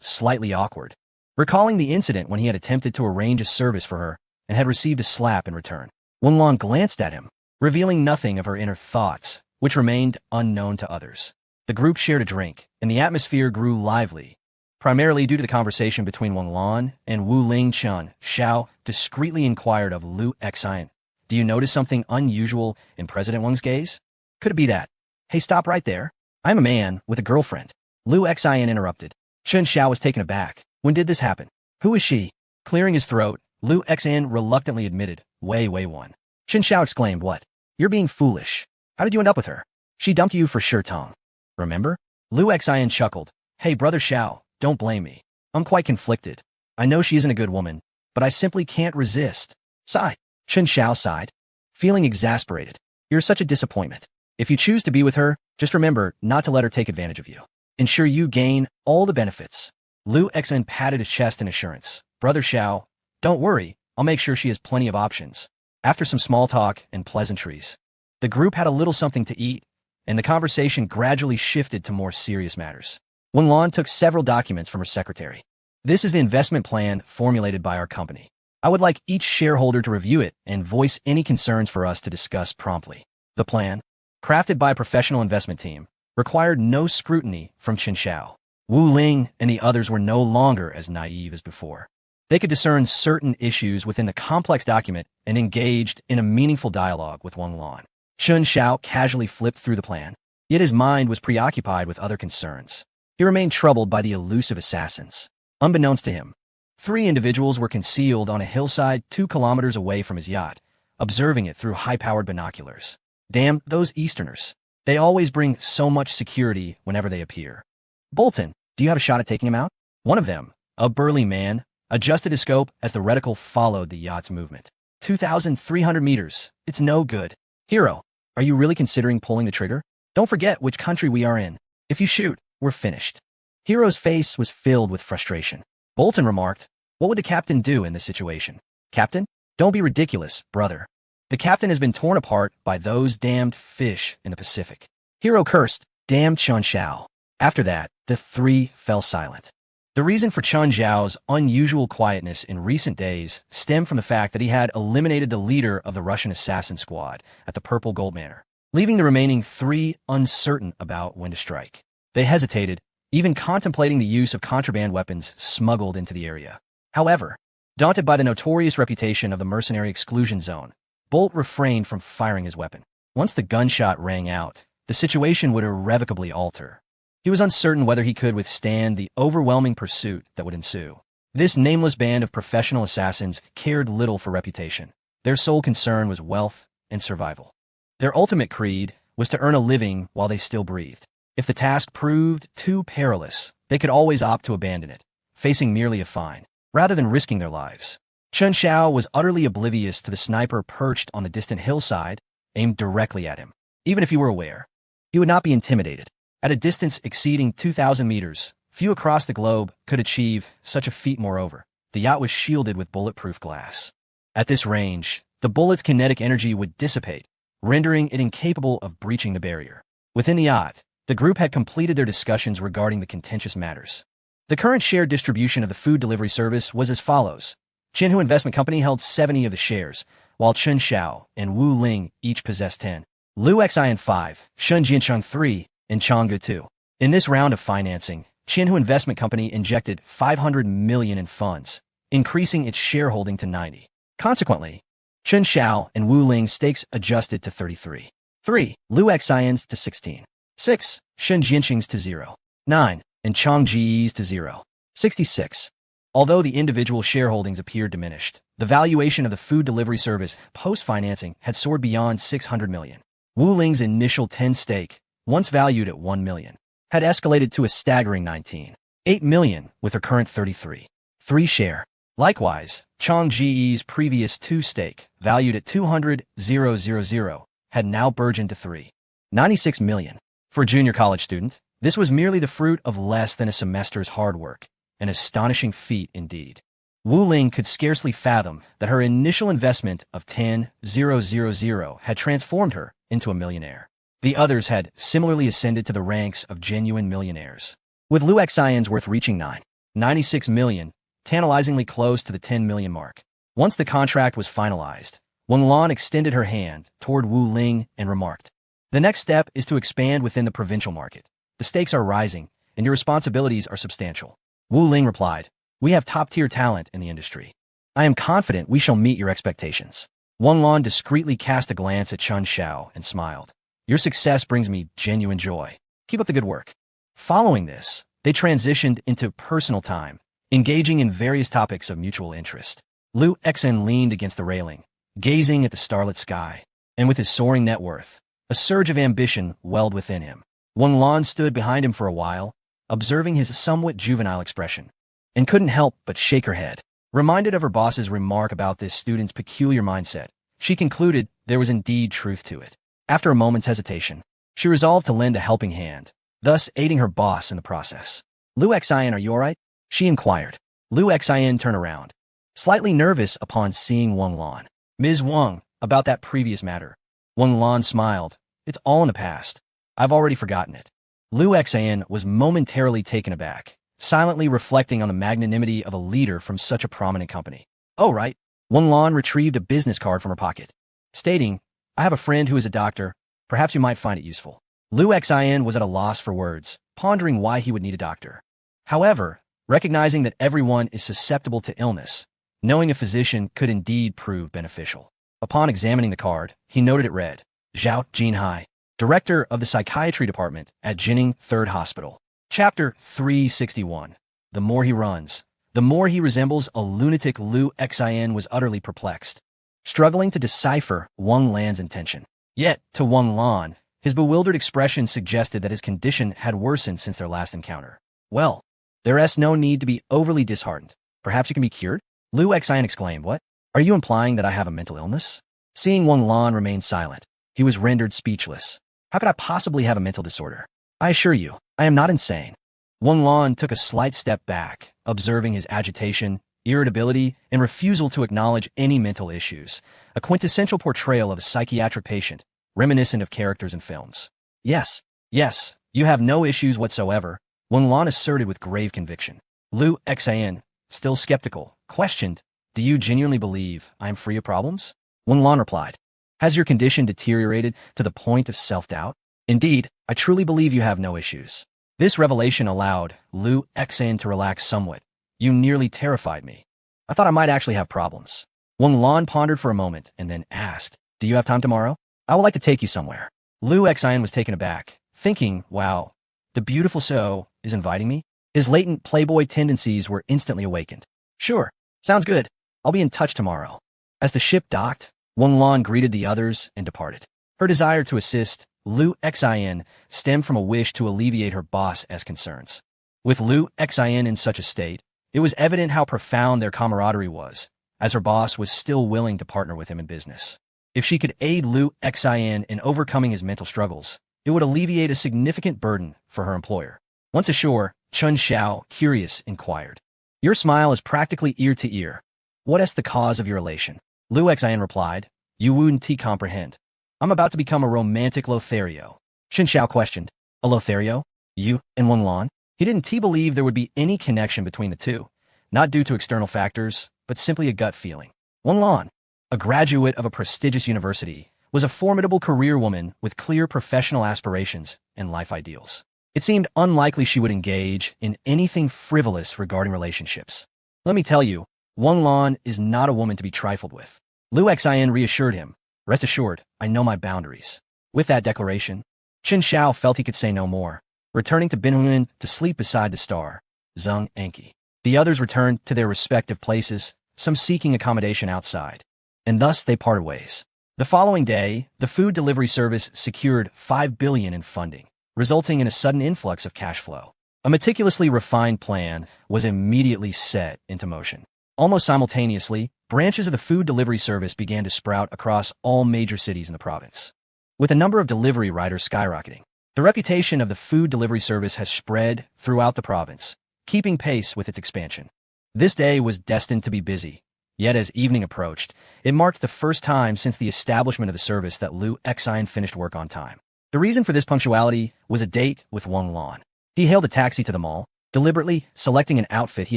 Speaker 1: slightly awkward, recalling the incident when he had attempted to arrange a service for her and had received a slap in return. Wang Lan glanced at him, revealing nothing of her inner thoughts, which remained unknown to others. The group shared a drink, and the atmosphere grew lively, primarily due to the conversation between Wang Lan and Wu Ling. Chen Xiao discreetly inquired of Liu Xian, "Do you notice something unusual in President Wang's gaze? Could it be that?" "Hey, stop right there. I'm a man with a girlfriend," Liu Xian interrupted. Chen Xiao was taken aback. "When did this happen? Who is she?" Clearing his throat, Liu Xian reluctantly admitted, Wei One. Chen Xiao exclaimed, "What? You're being foolish. How did you end up with her? She dumped you for sure, Tong. Remember?" Liu Xian chuckled. "Hey, brother Xiao, don't blame me. I'm quite conflicted. I know she isn't a good woman, but I simply can't resist." Sigh. Chen Xiao sighed, feeling exasperated. "You're such a disappointment. If you choose to be with her, just remember not to let her take advantage of you. Ensure you gain all the benefits." Liu Xian patted his chest in assurance. "Brother Xiao, don't worry. I'll make sure she has plenty of options." After some small talk and pleasantries, the group had a little something to eat, and the conversation gradually shifted to more serious matters. Wang Lan took several documents from her secretary. "This is the investment plan formulated by our company. I would like each shareholder to review it and voice any concerns for us to discuss promptly." The plan, crafted by a professional investment team, required no scrutiny from Chen Xiao. Wu Ling and the others were no longer as naive as before. They could discern certain issues within the complex document and engaged in a meaningful dialogue with Wang Lan. Chen Xiao casually flipped through the plan, yet his mind was preoccupied with other concerns. He remained troubled by the elusive assassins. Unbeknownst to him, 3 individuals were concealed on a hillside 2 kilometers away from his yacht, observing it through high-powered binoculars. Damn those Easterners. They always bring so much security whenever they appear. "Bolton, do you have a shot at taking him out?" One of them, a burly man, adjusted his scope as the reticle followed the yacht's movement. 2,300 meters. It's no good. "Hero, are you really considering pulling the trigger? Don't forget which country we are in. If you shoot, we're finished." Hero's face was filled with frustration. Bolton remarked, "What would the captain do in this situation?" "Captain? Don't be ridiculous, brother. The captain has been torn apart by those damned fish in the Pacific." Hero cursed, "Damn Chen Xiao." After that, the 3 fell silent. The reason for Chen Xiao's unusual quietness in recent days stemmed from the fact that he had eliminated the leader of the Russian assassin squad at the Purple Gold Manor, leaving the remaining 3 uncertain about when to strike. They hesitated, even contemplating the use of contraband weapons smuggled into the area. However, daunted by the notorious reputation of the mercenary exclusion zone, Bolt refrained from firing his weapon. Once the gunshot rang out, the situation would irrevocably alter. He was uncertain whether he could withstand the overwhelming pursuit that would ensue. This nameless band of professional assassins cared little for reputation. Their sole concern was wealth and survival. Their ultimate creed was to earn a living while they still breathed. If the task proved too perilous, they could always opt to abandon it, facing merely a fine, rather than risking their lives. Chen Xiao was utterly oblivious to the sniper perched on the distant hillside, aimed directly at him. Even if he were aware, he would not be intimidated. At a distance exceeding 2,000 meters, few across the globe could achieve such a feat. Moreover, the yacht was shielded with bulletproof glass. At this range, the bullet's kinetic energy would dissipate, rendering it incapable of breaching the barrier. Within the yacht, the group had completed their discussions regarding the contentious matters. The current share distribution of the food delivery service was as follows. Jinhu Investment Company held 70 of the shares, while Chen Xiao and Wu Ling each possessed 10. Lu Xian 5, Shun Jiancheng 3, and Changge 2. In this round of financing, Jinhu Investment Company injected 500 million in funds, increasing its shareholding to 90. Consequently, Chen Xiao and Wu Ling's stakes adjusted to 33. 3. Lu Xian's to 16. 6. Shun Jiancheng's to 0. 9. And Chang Ji's to 0. 66. Although the individual shareholdings appeared diminished, the valuation of the food delivery service post-financing had soared beyond 600 million. Wu Ling's initial 10 stake, once valued at 1 million, had escalated to a staggering 19.8 million with her current 33.3 share. Likewise, Chang Ji's previous 2 stake, valued at 200,000, had now burgeoned to 3.96 million. For a junior college student, this was merely the fruit of less than a semester's hard work. An astonishing feat indeed. Wu Ling could scarcely fathom that her initial investment of 10,000 had transformed her into a millionaire. The others had similarly ascended to the ranks of genuine millionaires, with Lu Xian's worth reaching 9.96 million, tantalizingly close to the 10 million mark. Once the contract was finalized, Wang Lan extended her hand toward Wu Ling and remarked, "The next step is to expand within the provincial market. The stakes are rising, and your responsibilities are substantial." Wu Ling replied, "We have top-tier talent in the industry. I am confident we shall meet your expectations." Wang Lan discreetly cast a glance at Chen Xiao and smiled. "Your success brings me genuine joy. Keep up the good work." Following this, they transitioned into personal time, engaging in various topics of mutual interest. Lu Xian leaned against the railing, gazing at the starlit sky, and with his soaring net worth, a surge of ambition welled within him. Wang Lan stood behind him for a while, observing his somewhat juvenile expression, and couldn't help but shake her head. Reminded of her boss's remark about this student's peculiar mindset, she concluded there was indeed truth to it. After a moment's hesitation, she resolved to lend a helping hand, thus aiding her boss in the process. "Lu Xian, are you all right?" she inquired. Lu Xian turned around, slightly nervous upon seeing Wang Lan. "Ms. Wang, about that previous matter." Wang Lan smiled. "It's all in the past. I've already forgotten it." Lu Xian was momentarily taken aback, silently reflecting on the magnanimity of a leader from such a prominent company. "Oh, right." Wang Lan retrieved a business card from her pocket, stating, "I have a friend who is a doctor. Perhaps you might find it useful." Lu Xian was at a loss for words, pondering why he would need a doctor. However, recognizing that everyone is susceptible to illness, knowing a physician could indeed prove beneficial. Upon examining the card, he noted it read, Zhao Jinhai, Director of the Psychiatry Department at Jining Third Hospital. Chapter 361. The more he runs, the more he resembles a lunatic. Lu Xian was utterly perplexed, struggling to decipher Wang Lan's intention. Yet, to Wang Lan, his bewildered expression suggested that his condition had worsened since their last encounter. "Well, there's no need to be overly disheartened. Perhaps you can be cured?" Lu Xian exclaimed. "What? Are you implying that I have a mental illness?" Seeing Wang Lan remain silent, he was rendered speechless. "How could I possibly have a mental disorder? I assure you, I am not insane." Wang Lan took a slight step back, observing his agitation, irritability, and refusal to acknowledge any mental issues, a quintessential portrayal of a psychiatric patient, reminiscent of characters in films. Yes, you have no issues whatsoever," Wang Lan asserted with grave conviction. Lu Xian, still skeptical, questioned, "Do you genuinely believe I am free of problems?" Wang Lan replied, "Has your condition deteriorated to the point of self-doubt?" "Indeed, I truly believe you have no issues." This revelation allowed Lu Xian to relax somewhat. "You nearly terrified me. I thought I might actually have problems." Wang Lan pondered for a moment and then asked, "Do you have time tomorrow? I would like to take you somewhere." Liu Xian was taken aback, thinking, wow, the beautiful So is inviting me? His latent playboy tendencies were instantly awakened. Sure, sounds good. I'll be in touch tomorrow. As the ship docked, Wang Lan greeted the others and departed. Her desire to assist Liu Xian stemmed from a wish to alleviate her boss's concerns. With Liu Xian in such a state, it was evident how profound their camaraderie was, as her boss was still willing to partner with him in business. If she could aid Liu Xian in overcoming his mental struggles, it would alleviate a significant burden for her employer. Once ashore, Chun Xiao, curious, inquired, "Your smile is practically ear to ear. What is the cause of your elation?" Liu Xian replied, "You wouldn't comprehend. I'm about to become a romantic Lothario." Chun Xiao questioned, "A Lothario? You and Wang Lan?" He didn't believe there would be any connection between the two, not due to external factors, but simply a gut feeling. Wang Lan, a graduate of a prestigious university, was a formidable career woman with clear professional aspirations and life ideals. It seemed unlikely she would engage in anything frivolous regarding relationships. "Let me tell you, Wang Lan is not a woman to be trifled with." Liu Xian reassured him, "Rest assured, I know my boundaries." With that declaration, Qin Xiao felt he could say no more, returning to Binhuan to sleep beside the star, Zheng Enki. The others returned to their respective places, some seeking accommodation outside, and thus they parted ways. The following day, the food delivery service secured $5 billion in funding, resulting in a sudden influx of cash flow. A meticulously refined plan was immediately set into motion. Almost simultaneously, branches of the food delivery service began to sprout across all major cities in the province. With the number of delivery riders skyrocketing, the reputation of the food delivery service has spread throughout the province, keeping pace with its expansion. This day was destined to be busy, yet as evening approached, it marked the first time since the establishment of the service that Liu Xian finished work on time. The reason for this punctuality was a date with Wang Lan. He hailed a taxi to the mall, deliberately selecting an outfit he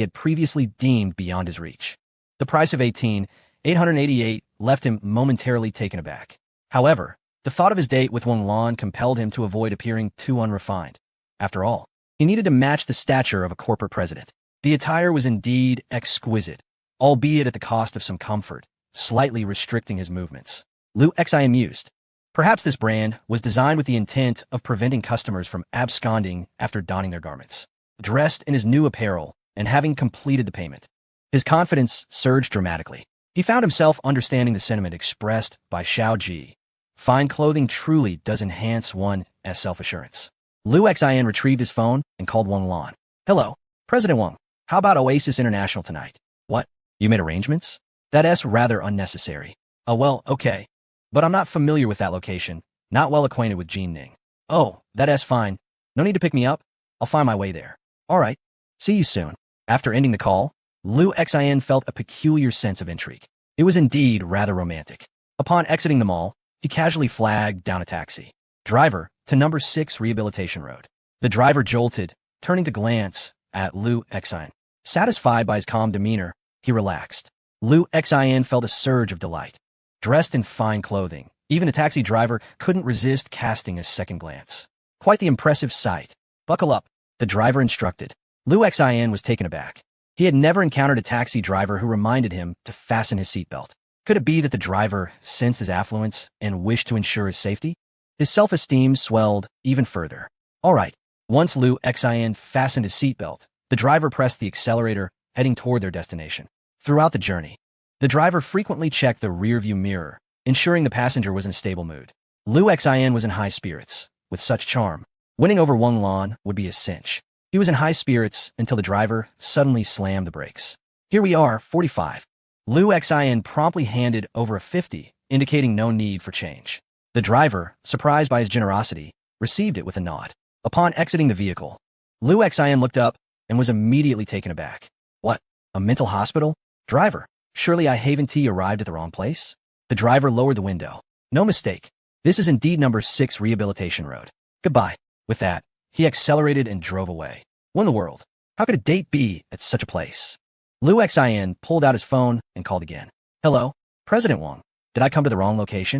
Speaker 1: had previously deemed beyond his reach. The price of 18,888 left him momentarily taken aback. However, the thought of his date with Wang Lan compelled him to avoid appearing too unrefined. After all, he needed to match the stature of a corporate president. The attire was indeed exquisite, albeit at the cost of some comfort, slightly restricting his movements. Liu Xian mused. Perhaps this brand was designed with the intent of preventing customers from absconding after donning their garments. Dressed in his new apparel and having completed the payment, his confidence surged dramatically. He found himself understanding the sentiment expressed by Xiao Ji. Fine clothing truly does enhance one's self-assurance. Liu Xian retrieved his phone and called Wang Lan. "Hello, President Wang. How about Oasis International tonight?" "What? You made arrangements?" "That's rather unnecessary." "Oh, well, okay. But I'm not familiar with that location, not well acquainted with Jinning." "Oh, that's fine. No need to pick me up. I'll find my way there." "All right. See you soon." After ending the call, Liu Xian felt a peculiar sense of intrigue. It was indeed rather romantic. Upon exiting the mall, he casually flagged down a taxi. "Driver, to number 6 Rehabilitation Road." The driver jolted, turning to glance at Liu Xian. Satisfied by his calm demeanor, he relaxed. Liu Xian felt a surge of delight. Dressed in fine clothing, even the taxi driver couldn't resist casting a second glance. Quite the impressive sight. "Buckle up," the driver instructed. Liu Xian was taken aback. He had never encountered a taxi driver who reminded him to fasten his seatbelt. Could it be that the driver sensed his affluence and wished to ensure his safety? His self-esteem swelled even further. All right. Once Liu Xian fastened his seatbelt, the driver pressed the accelerator, heading toward their destination. Throughout the journey, the driver frequently checked the rearview mirror, ensuring the passenger was in a stable mood. Liu Xian was in high spirits. With such charm, winning over Wang Lan would be a cinch. He was in high spirits until the driver suddenly slammed the brakes. "Here we are, 45. Liu Xian promptly handed over a 50, indicating no need for change. The driver, surprised by his generosity, received it with a nod. Upon exiting the vehicle, Liu Xian looked up and was immediately taken aback. "What? A mental hospital? Driver, surely I haven't arrived at the wrong place?" The driver lowered the window. "No mistake. This is indeed number 6 Rehabilitation Road. Goodbye." With that, he accelerated and drove away. What in the world? How could a date be at such a place? Liu Xian pulled out his phone and called again. "Hello, President Wang. Did I come to the wrong location?"